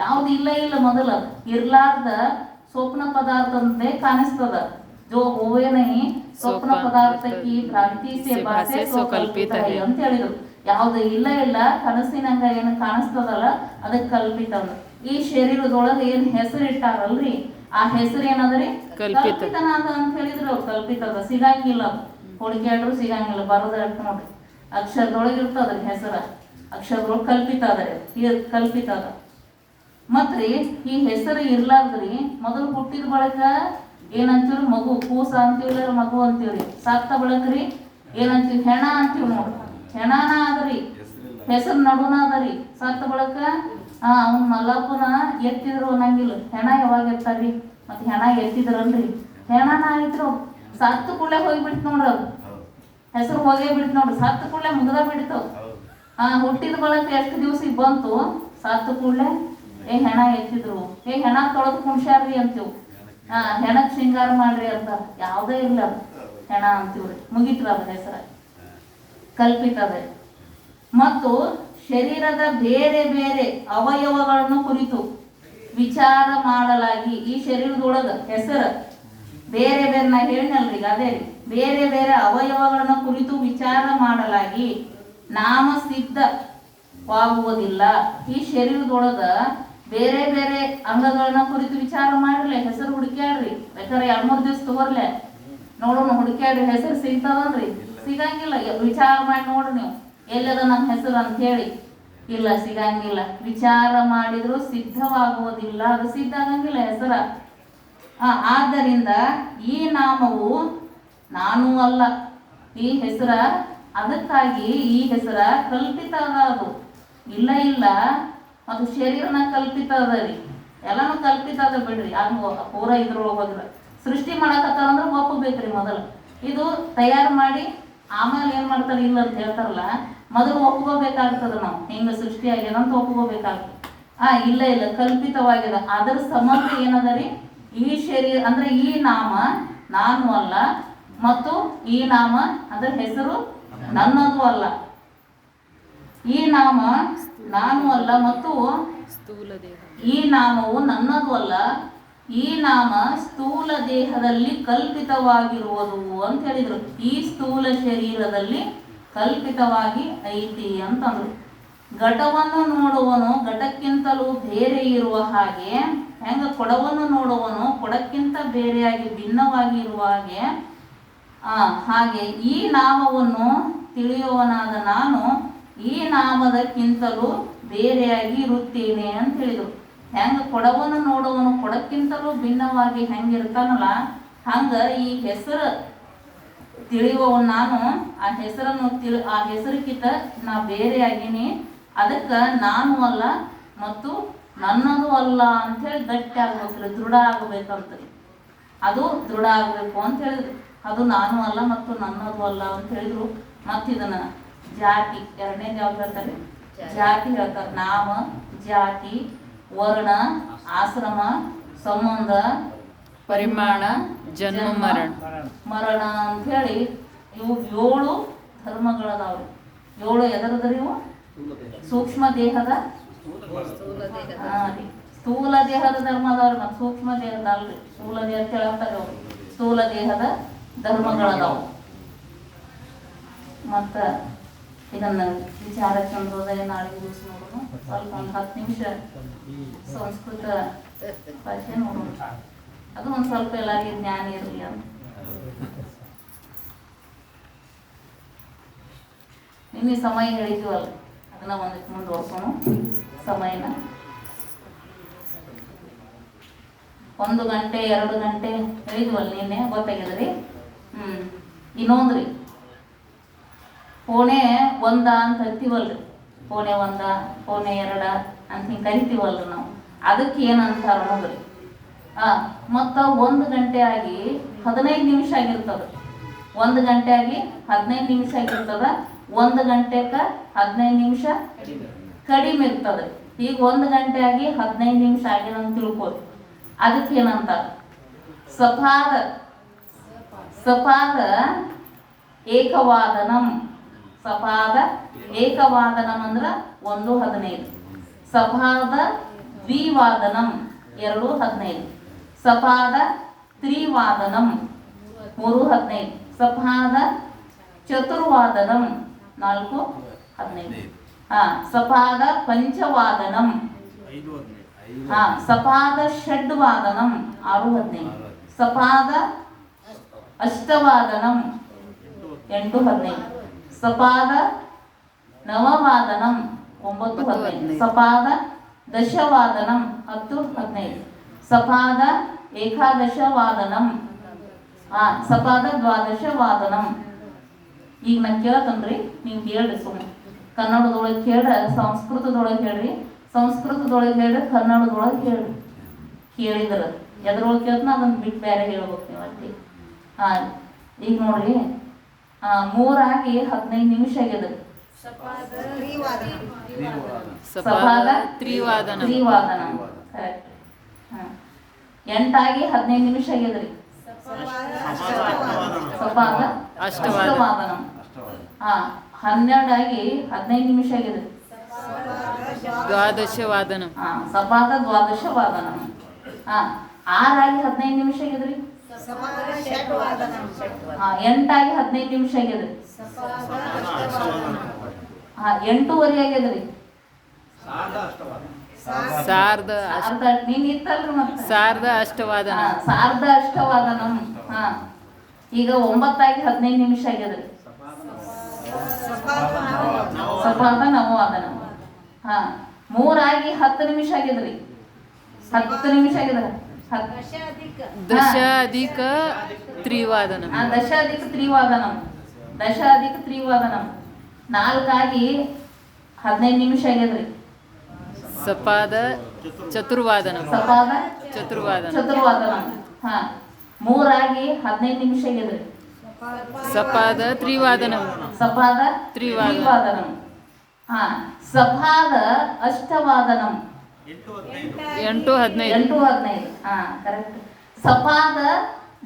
ಯಾವ್ದು ಇಲ್ಲ ಇಲ್ಲ ಮೊದಲ ಇರ್ಲಾರ್ದ ಸ್ವಪ್ನ ಪದಾರ್ಥದಂತೆ ಕಾಣಿಸ್ತದ. जो होवे नहीं स्वप्न पदार्थ की भ्रांति से भासे सो कल्पित है ಅಂತ ಹೇಳಿದ್ರು. ಯಾವ್ದು ಇಲ್ಲ ಇಲ್ಲ ಕನಸಿನಂಗ ಏನು ಕಾಣಿಸ್ತದಲ್ಲ ಅದಕ್ಕೆ ಕಲ್ಪಿತ. ಈ ಶರೀರದೊಳಗೆ ಏನ್ ಹೆಸರು ಇಟ್ಟಾರಲ್ರಿ, ಆ ಹೆಸರು ಏನದ್ರಿ? ಕಲ್ಪಿತನಾದ ಅಂತ ಹೇಳಿದ್ರು ಅವ್ರು. ಕಲ್ಪಿತದ ಸಿಗಂಗಿಲ್ಲ, ಹುಡುಕ್ಯಾಡ್ರು ಸಿಗಂಗಿಲ್ಲ. ಬರೋದ ನೋಡ್ರಿ, ಅಕ್ಷರದೊಳಗೆ ಇರ್ತದ್ರಿ ಹೆಸರ. ಅಕ್ಷರದೊಳಗೆ ಕಲ್ಪಿತ ಅದರಿ, ಕಲ್ಪಿತ ಅದ. ಮತ್ರಿ ಈ ಹೆಸರು ಇರ್ಲಾರ್ದ್ರಿ ಮೊದಲು ಹುಟ್ಟಿದ ಬಳಕ ಏನಂತೀವ್ರಿ? ಮಗು, ಕೂಸ ಅಂತೀವಿಲ್ಲ, ಮಗು ಅಂತೀವ್ರಿ. ಸತ್ತ ಬಳಕ್ರಿ ಏನಂತೀವಿ? ಹೆಣ ಅಂತೀವಿ ನೋಡ್ರಿ. ಹೆಣಾನ ಅದರಿ, ಹೆಸರು ನಡುನ ಅದರಿ. ಸತ್ತ ಬಳಕ ಅವ್ನ ಮಲ್ಲಪ್ಪನ ಎತ್ತಿದ್ರು ಅನ್ನಂಗಿಲ್ಲ. ಹೆಣ ಯಾವಾಗ ಎತ್ತಾರ್ರಿ? ಮತ್ತೆ ಹೆಣ ಎತ್ತಿದ್ರಲ್ರಿ, ಹೆಣನ ಆಯ್ತು. ಸತ್ತು ಕೂಡಲೇ ಹೋಗಿಬಿಡ್ತು ನೋಡ್ರಿ, ಅದು ಹೆಸರು ಹೋಗೇ ಬಿಡ್ತು ನೋಡ್ರಿ. ಸತ್ತು ಕೂಡಲೇ ಮುಗ್ದ ಬಿಡ್ತು. ಹುಟ್ಟಿದ ಬಳಕ ಎಷ್ಟು ದಿವ್ಸಿಗೆ ಬಂತು? ಸತ್ತು ಕೂಡಲೇ ಹೆಣ ಎತ್ತಿದ್ರು, ಹೆಣ ತೊಳೆದು ಕುಣ್ಸ್ಯಾರ್ರಿ ಅಂತೀವಿ. ಹೆಣಕ್ಕೆ ಶೃಂಗಾರ ಮಾಡ್ರಿ ಅಂತ ಯಾವುದೇ ಇಲ್ಲ, ಹೆಣ ಅಂತೀವ್ರಿ. ಮುಗಿತ್ರ ಅದ ಹೆಸರ, ಕಲ್ಪಿತದ. ಮತ್ತು ಶರೀರದ ಬೇರೆ ಬೇರೆ ಅವಯವಗಳನ್ನು ಕುರಿತು ವಿಚಾರ ಮಾಡಲಾಗಿ, ಈ ಶರೀರದೊಳಗ ಹೆಸರು ಬೇರೆ ಬೇರೆ, ನಾ ಹೇಳಿನಲ್ರಿ ಈಗ ಅದೇ ರೀ, ಬೇರೆ ಬೇರೆ ಅವಯವಗಳನ್ನು ಕುರಿತು ವಿಚಾರ ಮಾಡಲಾಗಿ ನಾಮ ಸಿದ್ಧವಾಗುವುದಿಲ್ಲ. ಈ ಶರೀರದೊಳಗ ಬೇರೆ ಬೇರೆ ಅಂಗಗಳನ್ನ ಕುರಿತು ವಿಚಾರ ಮಾಡಿರ್ಲಿ, ಹೆಸರು ಹುಡುಕ್ಯಾಡ್ರಿ. ಬೇಕಾದ್ರೆ 2-3 ದಿವಸ ತಗೋರ್ಲೆ, ನೋಡೋಣ ಹುಡುಕ್ಯಾಡ್ರಿ, ಹೆಸರು ಸಿಗ್ತದನ್ರಿ? ಸಿಗಂಗಿಲ್ಲ. ವಿಚಾರ ಮಾಡಿ ನೋಡ್ರಿ ನೀವು, ಎಲ್ಲದ ನಮ್ಮ ಹೆಸರು ಅಂತ ಹೇಳಿ. ಇಲ್ಲ, ಸಿಗಂಗಿಲ್ಲ. ವಿಚಾರ ಮಾಡಿದ್ರು ಸಿದ್ಧವಾಗುವುದಿಲ್ಲ, ಅದು ಸಿದ್ಧ ಆಗಂಗಿಲ್ಲ ಹೆಸರ. ಆದ್ದರಿಂದ ಈ ನಾಮವು ನಾನು ಅಲ್ಲ, ಈ ಹೆಸರ, ಅದಕ್ಕಾಗಿ ಈ ಹೆಸರ ಕಲ್ಪಿತ ಅದ. ಅದು ಇಲ್ಲ ಇಲ್ಲ, ಅದು ಶರೀರನ ಕಲ್ಪಿತ ಅದ ರೀ, ಎಲ್ಲಾನು ಕಲ್ಪಿತ ಅದ ಬಿಡ್ರಿ. ಹಂಗ ಪೂರ ಇದ್ರೊಳಗೆ ಹೋದ್ರ ಸೃಷ್ಟಿ ಮಾಡಕತ್ತಾರ ಅಂದ್ರೆ ಒಪ್ಪಬೇಕ್ರಿ. ಮೊದಲು ಇದು ತಯಾರು ಮಾಡಿ ಆಮೇಲೆ ಏನ್ ಮಾಡ್ತಾರೆ ಇಲ್ಲ ಅಂತ ಹೇಳ್ತಾರಲ್ಲ, ಮೊದಲು ಒಪ್ಕೋಬೇಕಾಗ್ತದ. ನಾವು ಹಿಂಗ ಸೃಷ್ಟಿ ಆಗ್ಯದ ಅಂತ ಒಪ್ಕೋಬೇಕಾಗ್ತದೆ. ಇಲ್ಲ ಇಲ್ಲ, ಕಲ್ಪಿತವಾಗ್ಯದ. ಅದರ ಸಂಬಂಧ ಏನದ ರೀ? ಈ ಶರೀರ ಅಂದ್ರೆ ಈ ನಾಮ ನಾನು ಅಲ್ಲ, ಮತ್ತು ಈ ನಾಮ ಅದರ ಹೆಸರು ನನ್ನದು ಅಲ್ಲ. ಈ ನಾಮ ನಾನು ಅಲ್ಲ, ಮತ್ತು ಈ ನಾಮವು ನನ್ನದು ಅಲ್ಲ. ಈ ನಾಮ ಸ್ಥೂಲ ದೇಹದಲ್ಲಿ ಕಲ್ಪಿತವಾಗಿರುವುದು ಅಂತ ಹೇಳಿದ್ರು. ಈ ಸ್ಥೂಲ ಶರೀರದಲ್ಲಿ ಕಲ್ಪಿತವಾಗಿ ಐತಿ ಅಂತಂದ್ರು. ಘಟವನ್ನು ನೋಡುವನು ಘಟಕ್ಕಿಂತಲೂ ಬೇರೆ ಇರುವ ಹಾಗೆ, ಹೆಂಗ ಕೊಡವನ್ನು ನೋಡುವನು ಕೊಡಕ್ಕಿಂತ ಬೇರೆಯಾಗಿ ಭಿನ್ನವಾಗಿ ಇರುವ ಹಾಗೆ, ಹಾಗೆ ಈ ನಾಮವನ್ನು ತಿಳಿಯುವನಾದ ನಾನು ಈ ನಾಮದಕ್ಕಿಂತಲೂ ಬೇರೆಯಾಗಿ ಇರುತ್ತೇನೆ ಅಂತ ಹೇಳಿದ್ರು. ಹೆಂಗ ಕೊಡವನ್ನು ನೋಡುವನು ಕೊಡಕ್ಕಿಂತಲೂ ಭಿನ್ನವಾಗಿ ಹೆಂಗಿರ್ತಾನಲ್ಲ, ಹಂಗ ಈ ಹೆಸರು ತಿಳಿಯುವವನು ನಾನು ಆ ಹೆಸರನ್ನು ಆ ಹೆಸರಿಗಿಂತ ನಾ ಬೇರೆಯಾಗಿನಿ. ಅದಕ್ಕೆ ನಾನು ಅಲ್ಲ ಮತ್ತು ನನ್ನದು ಅಲ್ಲ ಅಂಥೇಳಿ ಗಟ್ಟಿ ಆಗ್ಬೇಕ್ರಿ, ದೃಢ ಆಗ್ಬೇಕಂತ. ಅದು ದೃಢ ಆಗ್ಬೇಕು ಅಂತ ಹೇಳಿದ್ರು. ಅದು ನಾನು ಅಲ್ಲ ಮತ್ತು ನನ್ನದು ಅಲ್ಲ ಅಂತ ಹೇಳಿದ್ರು. ಮತ್ತಿದನ್ನ ಜಾತಿ, ಎರಡನೇದು ಯಾವ್ದು ಹೇಳ್ತಾರೆ? ಜಾತಿ ಹೇಳ್ತಾರೆ. ನಾಮ, ಜಾತಿ, ವರ್ಣ, ಆಶ್ರಮ, ಸಂಬಂಧ, ಪರಿಮಾಣ, ಜನ್ಮ, ಮರಣ ಅಂತ ಹೇಳಿ ಇವು 7 ಧರ್ಮಗಳದಾವ್ರಿ. 7 ಎದರದ್ರಿ? ಇವು ಸೂಕ್ಷ್ಮ ದೇಹದ, ಸ್ಥೂಲ ದೇಹದ ಧರ್ಮ ಅದಾವ್ರಿ. ಮತ್ತು ಸೂಕ್ಷ್ಮ ದೇಹದ ಅಲ್ರಿ, ಸ್ಥೂಲ ದೇಹ ಅಂತ ಹೇಳ್ತಾರೆ ಅವ್ರು. ಸ್ಥೂಲ ದೇಹದ ಧರ್ಮಗಳದಾವು. ಮತ್ತ ಇದನ್ನ ವಿಚಾರ ಚಂದ್ರೋದಯ ನಾಳೆ ದಿವಸ ನೋಡೋಣ. ಸ್ವಲ್ಪ ಒಂದು 10 ನಿಮಿಷ ಸಂಸ್ಕೃತ ಭಾಷೆ ನೋಡೋಣ. ಅದು ಒಂದು ಸ್ವಲ್ಪ ಎಲ್ಲರಿಗೆ ಜ್ಞಾನ ಇರಲಿ ಅಂತ. ನಿನ್ನೆ ಸಮಯ ಹೇಳಿದ್ವಲ್ಲ, ಅದನ್ನ ಒಂದಕ್ಕೆ ಮುಂದುವರ್ಸೋಣ. ಸಮಯನ 1 ಗಂಟೆ 2 ಗಂಟೆ ಹೇಳಿದ್ವಲ್ಲ ನಿನ್ನೆ, ಗೊತ್ತಾಗಿದ್ರಿ? ಇನ್ನೊಂದ್ರಿ, ಪೋಣೆ 1 ಅಂತ ಕರಿತೀವಲ್ರಿ. ಪೋಣೆ 1, ಪೋಣೆ 2 ಅಂತ ಹಿಂಗೆ ಕರಿತೀವಲ್ರಿ ನಾವು. ಅದಕ್ಕೆ ಏನಂತಾರ ನೋಡ್ರಿ. ಮತ್ತು 1 ಗಂಟೆ ಆಗಿ 15 ನಿಮಿಷ ಆಗಿರ್ತದ. 1 ಗಂಟೆ ಆಗಿ 15 ನಿಮಿಷ ಆಗಿರ್ತದ. 1 ಗಂಟೆಗೆ 15 ನಿಮಿಷ ಕಡಿಮೆ ಇರ್ತದೆ. ಈಗ 1 ಗಂಟೆ ಆಗಿ 15 ನಿಮಿಷ ಆಗಿದೆ ಅಂತ ತಿಳ್ಕೊಳ್ಳಿ. ಅದಕ್ಕೆ ಏನಂತಾರೆ? ಸಪಾದ ಸಪಾದ ಏಕವಾದನಂ. ಸಪಾದ ಏಕವಾದನಂ ಅಂದ್ರೆ 1:15. ಸಪಾದ ದ್ವಿವಾದನಂ 2:15. ಸಪಾದ ತ್ರಿವಾದನಂ 3:15. ಸಪಾದ ಚತುರ್ವಾದನಂ 4:15. ಸಪಾದ ಪಂಚವಾದನಂ, ಸಪಾದ ಷಡ್ವಾದನಂ 6:15. ಸಪಾದ ಅಷ್ಟವಾದನಂ 8:15. ಸಪಾದ ನವವಾದನಂ 9:15. ಸಪಾದ ದಶವಾದನಂ 10:15. ಸಪಾದ ಏಕಾದಶವಾದನಂ, ಸಪಾದ ದ್ವಾದಶವಾದನಂ ಈಗ ನಾನು ಕೇಳ್ತೇನ್ರಿ ನೀವು ಹೇಳ್ರಿ ಸುಮ್ಮನೆ ಕನ್ನಡದೊಳಗೆ ಹೇಳ್ರ ಸಂಸ್ಕೃತದೊಳಗೆ ಹೇಳ್ರಿ ಸಂಸ್ಕೃತದೊಳಗೆ ಹೇಳ್ರಿ ಕನ್ನಡದೊಳಗೆ ಹೇಳ್ರಿ ಕೇಳಿದ್ರ ಎದ್ರೊಳಗೆ ಕೇಳ್ತಾನ ಅದನ್ನ ಬಿಟ್ಟು ಬೇರೆ ಹೇಳ್ಬೇಕು ನೀವು ಅಲ್ಲಿ ಹಾಂ ಈಗ ನೋಡ್ರಿ 3 ಆಗಿ 15 ನಿಮಿಷ ಆಗ್ಯದ್ರಿ ಸಪಾದ ತ್ರಿವಾದನ ತ್ರಿವಾದನ ಕರೆಕ್ಟ್ ಹಾಂ 8 ಆಗಿ 15 ನಿಮಿಷ ಆಗ್ಯದ್ರಿ ಸಪಾದ ಅಷ್ಟವಾದನ ಹಾಂ 12 ಆಗಿ 15 ನಿಮಿಷ ಆಗ್ಯದ್ರಿ ದ್ವಾದಶವಾದನ ಹಾಂ ಸಪಾದ ದ್ವಾದಶವಾದನ ಹಾಂ 6 ಆಗಿ 15 ನಿಮಿಷ ಆಗ್ಯದ್ರಿ ಹಾಂ 8 ಆಗಿ 15 ನಿಮಿಷ ಆಗ್ಯದ್ರಿ ಹಾಂ 8:30 ಆಗ್ಯದ್ರಿ ಸಾರ್ಧ ನೀನ್ ಇತ್ತಲ್ರಿ ಮತ್ತೆ ಸಾರ್ಧ ಅಷ್ಟವಾದನ ಸಾರ್ಧ ಅಷ್ಟವಾದನಂ ಹಾ ಈಗ 9 ಆಗಿ 15 ನಿಮಿಷ ಆಗ್ಯದ್ರಿ ಸಪಾದ ನವವಾದನ ಹಾ 3 ಆಗಿ 10 ನಿಮಿಷ ಆಗ್ಯದ್ರಿ 10 ನಿಮಿಷ ಆಗ್ಯದ್ರಿ ದಶ ಅಧಿಕ ತ್ರಿವಾದನ ದಶ ಅಧಿಕ ತ್ರಿವಾದನಂ ದಶ ಅಧಿಕ ತ್ರಿವಾದನಂ 4 ಆಗಿ 15 ನಿಮಿಷ ಆಗ್ಯದ್ರಿ ಸಪಾದ ಚತುರ್ವಾದನ ಸಪಾದ ಚತುರ್ವಾದನ ಚತುರ್ವಾದನಂ ಹಾ 3 ಆಗಿ 15 ನಿಮಿಷ ಆಗ್ಯದ್ರಿ ಸಪಾದ ತ್ರಿವಾದನ ಸಪಾದ ತ್ರಿವಾದನ. ತ್ರಿವಾದನಂ ಹಾ ಸಪಾದ ಅಷ್ಟವಾದನಂ 8:15 8:15 ಹಾ ಕರೆಕ್ಟ್ ಸಪಾದ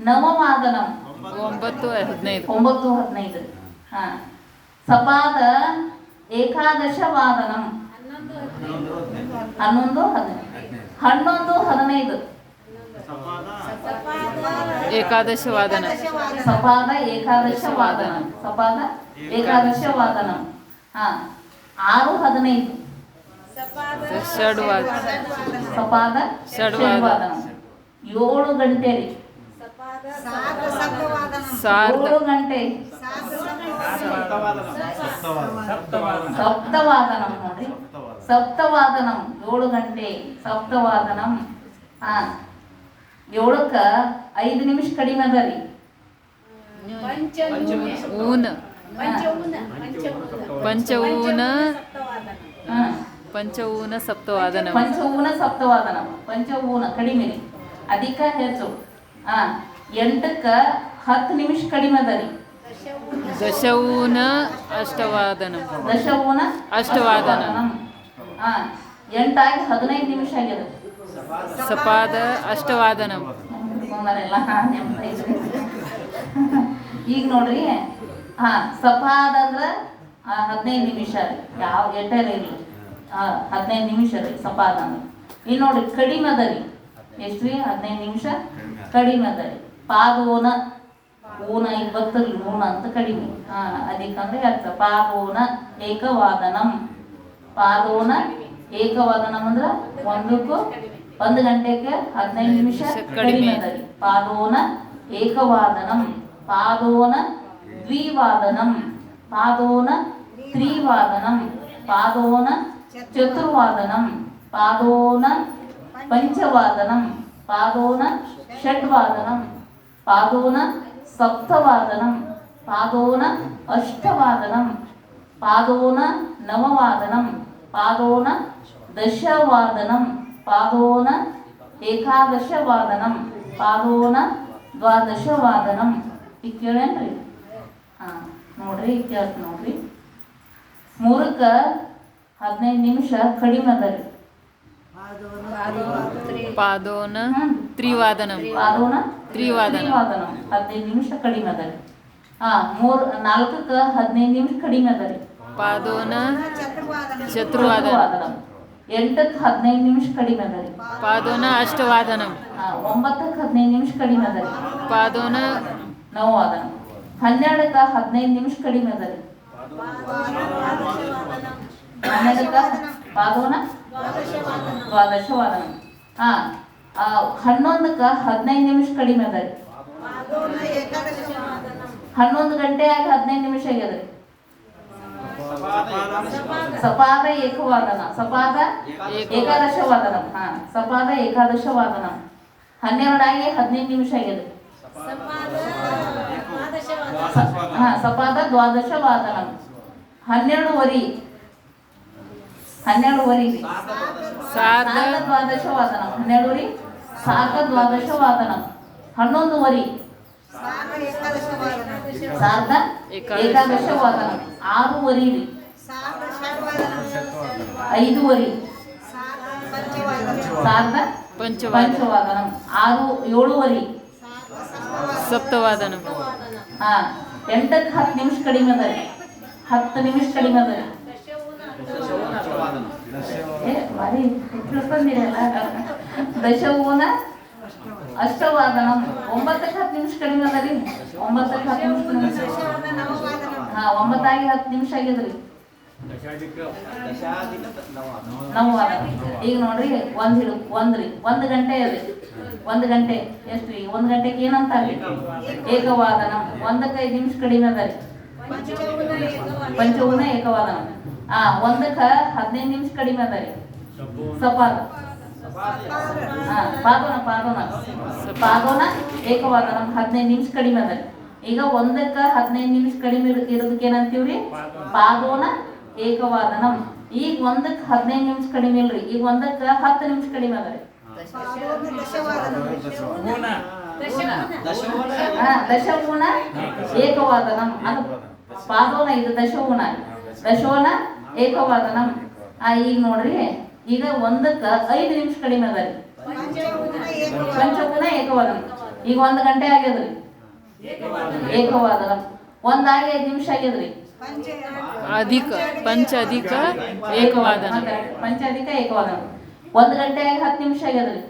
ನವವಾದನಂ 9:15 9:15 ಹಾ ಸಪಾದ ಏಕಾದಶವಾದನಂ 11:15 ಏಕಾದಶವಾದನ ಸಪಾದ ಏಕಾದಶವಾದನಂ ಸಪಾದ ಏಕಾದಶವಾದನಂ ಹಾ 6:15 ಷಡ್ವಾದ ಸಪಾದ ಷಡ್ವಾದನಂ 7 ಗಂಟೆ ರೀ ಸಾರ್ಧ 7 ಗಂಟೆ ಸಪ್ತವಾದನಂ ನೋಡ್ರಿ ಸಪ್ತವಾದನಂ 7 ಗಂಟೆ ಸಪ್ತವಾದನಂ ಹಾ 7ಕ್ಕ 5 ನಿಮಿಷ ಕಡಿಮೆ ಅದ ರೀ ಊನ ಪಂಚಊನ ಹಾ ಪಂಚಊನ ಸಪ್ತವಾದನ ಪಂಚಊನ ಸಪ್ತವಾದನ ಪಂಚಊನ ಕಡಿಮೆ ರೀ ಅಧಿಕ ಹೆಚ್ಚು ಹಾ 8ಕ್ಕ 10 ನಿಮಿಷ ಕಡಿಮೆ ಅದ ರೀ ದಶಊನ ಅಷ್ಟವಾದನ ದಶಊನ ಅಷ್ಟವಾದನ ಹಾ 8 ಆಗಿ 15 ನಿಮಿಷ ಆಗ್ಯದ ಸಪಾದ ಅಷ್ಟವಾದನ ನೆನ್ಪಿಟ್ಕೊಂಡಾರೆಲ್ಲ ಈಗ ನೋಡ್ರಿ ಹಾ ಸಪಾದ ಅಂದ್ರ 15 ನಿಮಿಷ ರೀ ಯಾವ ಎಟ್ಟರ ಇರಲಿ 15 ನಿಮಿಷ ರೀ ಸಪಾದ ಅಂದ್ರೆ ಇನ್ನು ನೋಡ್ರಿ ಕಡಿಮೆ ಅದ ರೀ ಎಷ್ಟು ರೀ 15 ನಿಮಿಷ ಕಡಿಮೆ ಅದ ರೀ ಪಾದೋನ ಊನ ಈಗ ಬರ್ತರಿ ಊನ ಅಂತ ಕಡಿಮೆ ಅದಕ್ಕಂದ್ರೆ ಅರ್ಥ ಪಾದೋನ ಏಕವಾದನಂ ಪಾದೋನ ಏಕವಾದನಂ ಅಂದ್ರ 1 ಗಂಟೆಗೆ 15 ನಿಮಿಷ ಕಡಿಮೆ ಅದ ರೀ ಪಾದೋನ ಏಕವಾದನಂ ಪಾದೋನ ದ್ವಿವಾದನಂ ಪಾದೋನ ತ್ರಿವಾದನಂ ಪಾದೋನ ಚತುರ್ವಾದನಂ ಪಾದೋನ ಪಂಚವಾದನಂ ಪಾದೋನ ಷಡ್ವಾದನಂ ಪಾದೋನ ಸಪ್ತವಾದನಂ ಪಾದೋನ ಅಷ್ಟವಾದನಂ ಪಾದೋನ ನವವಾದನಂ ಪಾದೋನ ದಶವಾದನಂ ಪಾದೋನ ಏಕಾದಶವಾದನಂ ಪಾದೋನ ದ್ವಾದಶವಾದನಂ ಈಗ ಕೇಳೇನ್ರಿ ನೋಡ್ರಿ ಈಗ ಕೇಳ್ತ ನೋಡ್ರಿ 3ಕ್ಕ 15 ನಿಮಿಷ ಕಡಿಮೆ ಅದ ರೀ ಪಾದೋನ ತ್ರಿವಾದನ ಪಾದೋನ ತ್ರಿವಾದನ ತ್ರಿವಾದನಂ 15 ನಿಮಿಷ ಕಡಿಮೆ ಅದ ರೀ 4ಕ್ಕ 15 ನಿಮಿಷ ಕಡಿಮೆ ಅದ ರೀ ಪಾದೋನ ಚತುರ್ವಾದನ 8ಕ್ಕ 15 ನಿಮಿಷ ಕಡಿಮೆ ಅದ ರೀ ಪಾದೋನ ಅಷ್ಟವಾದನ 9ಕ್ಕ 15 ನಿಮಿಷ ಕಡಿಮೆ ಅದ ರೀ ಪಾದೋನ ನವವಾದನ 12ಕ್ಕ 15 ನಿಮಿಷ ಕಡಿಮೆ ಅದ ರೀ 12ಕ್ಕ ಪಾದೋನ ದ್ವಾದಶವಾದನ 11ಕ್ಕ 15 ನಿಮಿಷ ಕಡಿಮೆ ಅದ ರೀ 11 ಗಂಟೆ ಆಗಿ 15 ನಿಮಿಷ ಆಗ್ಯದ ರೀ ಸಪಾದ ಏಕವಾದನ ಸಪಾದ ಏಕಾದಶವಾದನ ಸಪಾದ ಏಕಾದಶವಾದನ 12 ಆಗಿ 15 ನಿಮಿಷ ಆಗ್ಯದ ಸಪಾದ ದ್ವಾದಶವಾದನಂ 12 ಸಾರ್ಧ ದ್ವಾದಶವಾದನಂ 12 ಸಾರ್ಧ ದ್ವಾದಶವಾದನಂ 11 ಸಾರ್ಧ ಏಕಾದಶವಾದನಂ 6 5 ಸಾರ್ಧ ಪಂಚವಾದನಂ 7 ಸಪ್ತವಾದನಂ 8ಕ್ಕೆ 10 ನಿಮಿಷ ಕಡಿಮೆ ಅದ ರೀ 10 ನಿಮಿಷ ಕಡಿಮೆ ಅದ ರೀ ಭಾರಿ ತಿಳ್ಕೊಂಡಿರಲ್ಲ ದಶವೂನ ಅಷ್ಟವಾದನಂ 9ಕ್ಕೆ 10 ನಿಮಿಷ ಕಡಿಮೆ ಅದ ರೀ 9ಕ್ಕೆ 10 ನಿಮಿಷ 9 ಆಗಿ 10 ನಿಮಿಷ ಆಗ್ಯದ್ರಿ ನವವಾದನ ಈಗ ನೋಡ್ರಿ ಒಂದ್ ಗಂಟೆ ಅದ 1 ಗಂಟೆ ಎಷ್ಟ್ರಿ 1 ಗಂಟೆಗೆ ಏನಂತಾರ್ರಿ ಏಕವಾದನಂ 1ಕ್ಕೆ 5 ನಿಮಿಷ ಕಡಿಮೆ ಅದ ರೀ ಪಂಚವೂನ ಏಕವಾದನಂ 1ಕ್ಕೆ 15 ನಿಮಿಷ ಕಡಿಮೆ ಅದ ರೀ ಸಪಾದ ಪಾದೋನ ಏಕವಾದನಂ 15 ನಿಮಿಷ ಕಡಿಮೆ ಅದ ರೀ ಈಗ 1ಕ್ಕೆ 15 ನಿಮಿಷ ಕಡಿಮೆ ಇರೋದಕ್ಕೆ ಏನಂತೀವ್ರಿ ಪಾದೋನ ಏಕವಾದನಂ ಈಗ 1ಕ್ಕೆ 15 ನಿಮಿಷ ಕಡಿಮೆ ಇಲ್ರಿ ಈಗ 1ಕ್ಕೆ 10 ನಿಮಿಷ ಕಡಿಮೆ ಅದ ರೀ ದಶವೂನ ಏಕವಾದನಂ ಅದು ಪಾದೋನ ಇದು ದಶವೂನ ಏಕವಾದನಂ ಈಗ ನೋಡ್ರಿ ಈಗ 1ಕ್ಕೆ 5 ನಿಮಿಷ ಕಡಿಮೆ ಅದ ರೀ ಪಂಚವೂನ ಏಕವಾದನಂ ಈಗ 1 ಗಂಟೆ ಆಗ್ಯದ್ರಿ ಏಕವಾದನಂ 1 ಆಗಿ 5 ನಿಮಿಷ ಆಗ್ಯದ್ರಿ ಪಂಚ ಅಧಿಕ ಏಕವಾದನ ಪಂಚಾಧಿಕ ಏಕವಾದನ 1 ಗಂಟೆ ಆಗಿ 10 ನಿಮಿಷ ಆಗ್ಯದ್ರಿ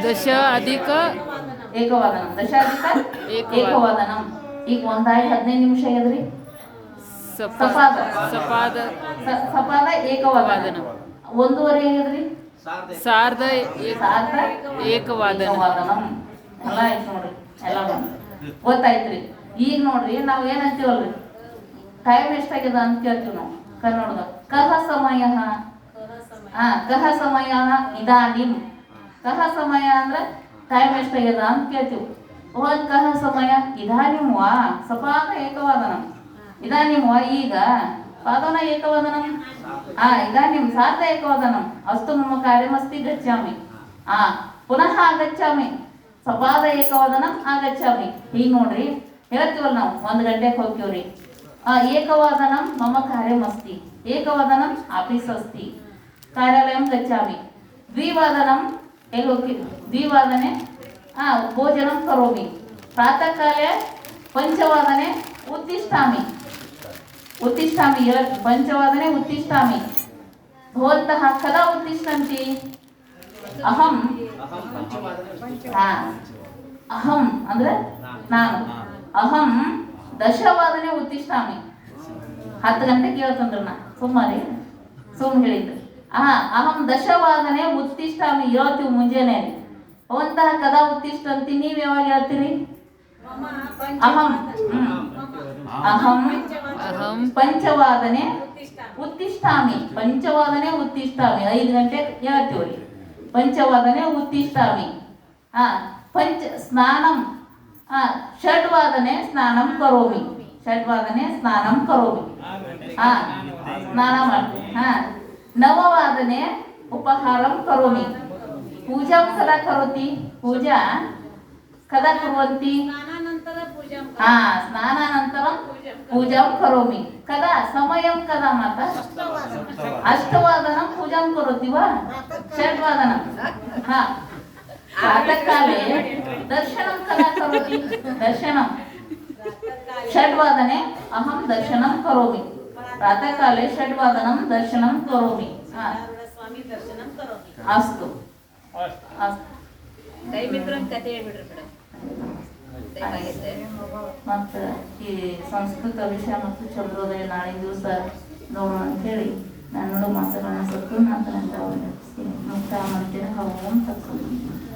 ದಶ ಅಧಿಕ ಏಕವಾದನ ದಶಾಧಿಕ ಏಕವಾದನಂ ಈಗ 1 ಆಗಿ 15 ನಿಮಿಷ ಆಗ್ಯದ್ರಿ ಸಪಾದ ಏಕವಾದನ 1 ಆಗ್ಯದ್ರಿ ಸಾರ್ಧ ಏಕವಾದನಂ ಎಲ್ಲ ಆಯ್ತು ನೋಡ್ರಿ ಎಲ್ಲ ಗೊತ್ತಾಯ್ತ್ರಿ ಈಗ ನೋಡ್ರಿ ನಾವ್ ಏನ್ ಅಂತೀವಲ್ರಿ ಟೈಮ್ ಎಷ್ಟಾಗ್ಯದ ಅಂತ ಕೇಳ್ತೀವಿ ನಾವು ಕನ್ನಡದಾಗ ಕಹ ಸಮಯ ಇದಾನಿಂ ಕಹ ಸಮಯ ಅಂದ್ರೆ ಟೈಮ್ ಎಷ್ಟಾಗ್ಯದ ಅಂತ ಕೇಳ್ತೀವಿ ಕಹ ಸಮಯ ಇದಾನಿಂ ವಾ ಸಪಾದ ಏಕವಾದನಂ ಇದಾನಿಂ ವಾ ಈಗ ಪಾದೋನ ಏಕವಾದನಂ ಇದಾನಿಂ ಸಾರ್ಧ ಏಕವಾದನಂ ಅಸ್ತು ಮಮ ಕಾರ್ಯಮಸ್ತಿ ಗಚ್ಚಾಮಿ ಪುನಃ ಆಗಚ್ಚಾಮಿ ಸಪಾದ ಏಕವಾದನಂ ಆಗಚ್ಚಾಮಿ ಈಗ ನೋಡ್ರಿ ಹೇಳ್ತೀವಲ್ಲ ನಾವು 1 ಗಂಟೆಗೆ ಹೋಗ್ತೀವ್ರಿ ಏಕವಾದನಂ ಮಮ ಕಾರ್ಯಮಸ್ತಿ ಏಕವಾದನಂ ಆಫೀಸ್ ಅಸ್ತಿ ಕಾರ್ಯಾಲಯಂ ಗಚ್ಚಾಮಿ ದ್ವಿವಾದನಂ ಎಲ್ಲಿ ಹೋಗ್ತೀವಿ ದ್ವಿವಾದನೆ ಭೋಜನಂ ಕರೋಮಿ ಪ್ರಾತಃ ಕಾಲ ಪಂಚವಾದನೆ ಉತ್ತಿಷ್ಠಾಮಿ ಪಂಚವಾದನೆ ಉತ್ತಿಷ್ಠಾಮಿ ಭವಂತಃ ಕದಾ ಉತ್ತಿಷ್ಠಂತಿ ಅಹಂ ಅಂದ್ರೆ ನಾನು ಅಹಂ ದಶವಾದನೆ ಉತ್ತಿಷ್ಠಾಮಿ 10 ಗಂಟೆಗೆ ಕೇಳ್ತಂದ್ರ ನಾ ಸುಮ್ಮ ಹೇಳಿದ್ರು ಅಹಂ ದಶವಾದನೆ ಉತ್ತಿಷ್ಠಾಮಿ ಹೇಳ್ತೀವಿ ಮುಂಜಾನೆ ಅವಂತಹ ಕದಾ ಉತ್ತಿಷ್ಠಂತಿ ನೀವ್ ಯಾವಾಗ ಹೇಳ್ತೀರಿ ಅಹಂ ಪಂಚವಾದನೆ ಉತ್ತಿಷ್ಠಾಮಿ 5 ಗಂಟೆಗೆ ಹೇಳ್ತೀವ್ರಿ ಪಂಚವಾದನೆ ಉತ್ತಿಷ್ಠಾಮಿ ಸ್ನಾನಂ ಷಡ್ವಾದನೆ ಸ್ನಾನಂ ಕರೋಮಿ ಸ್ನಾನ ಮಾಡ್ತೀನಿ ನವವಾದನೆ ಉಪಹಾರಂ ಕರೋಮಿ ಪೂಜಾಂ ಕದಾ ಕರೋತಿ ಪೂಜಾ ಕದಾ ಕುರ್ವಂತಿ ಸ್ನಾನಾನಂತರಂ ಪೂಜಾಂ ಕರೋಮಿ ಕದಾ ಸಮಯಂ ಕದಾ ಮಾತಾ ಅಷ್ಟವಾದನಂ ಪೂಜಾಂ ಕರೋತಿ ವಾ ಷಡ್ವಾದನಂ ಪ್ರಾತಃಕಾಲೆ ದರ್ಶನಂ ಕದಾ ಕರೋತಿ ದರ್ಶನಂ ಷಡ್ವಾದನೆ ಅಹಂ ದರ್ಶನಂ ಕರೋಮಿ ಪ್ರಾತಃಕಾಲೆ ಷಡ್ವಾದನಂ ದರ್ಶನಂ ಕರೋಮಿ ಅಸ್ತು ಮತ್ತು ಈ ಸಂಸ್ಕೃತ ವಿಷಯ ಮತ್ತು ಚಂದ್ರೋದಯ ನಾಳೆ ದಿವಸ ನೋಡೋಣ ಅಂತೇಳಿ ನಾನು ಮಾತುಗಳನ್ನ ಸತ್ತು ನಾನು ಮುಕ್ತ ಮಾಡ್ತೀನಿ ಓಂ ತತ್ಸತ್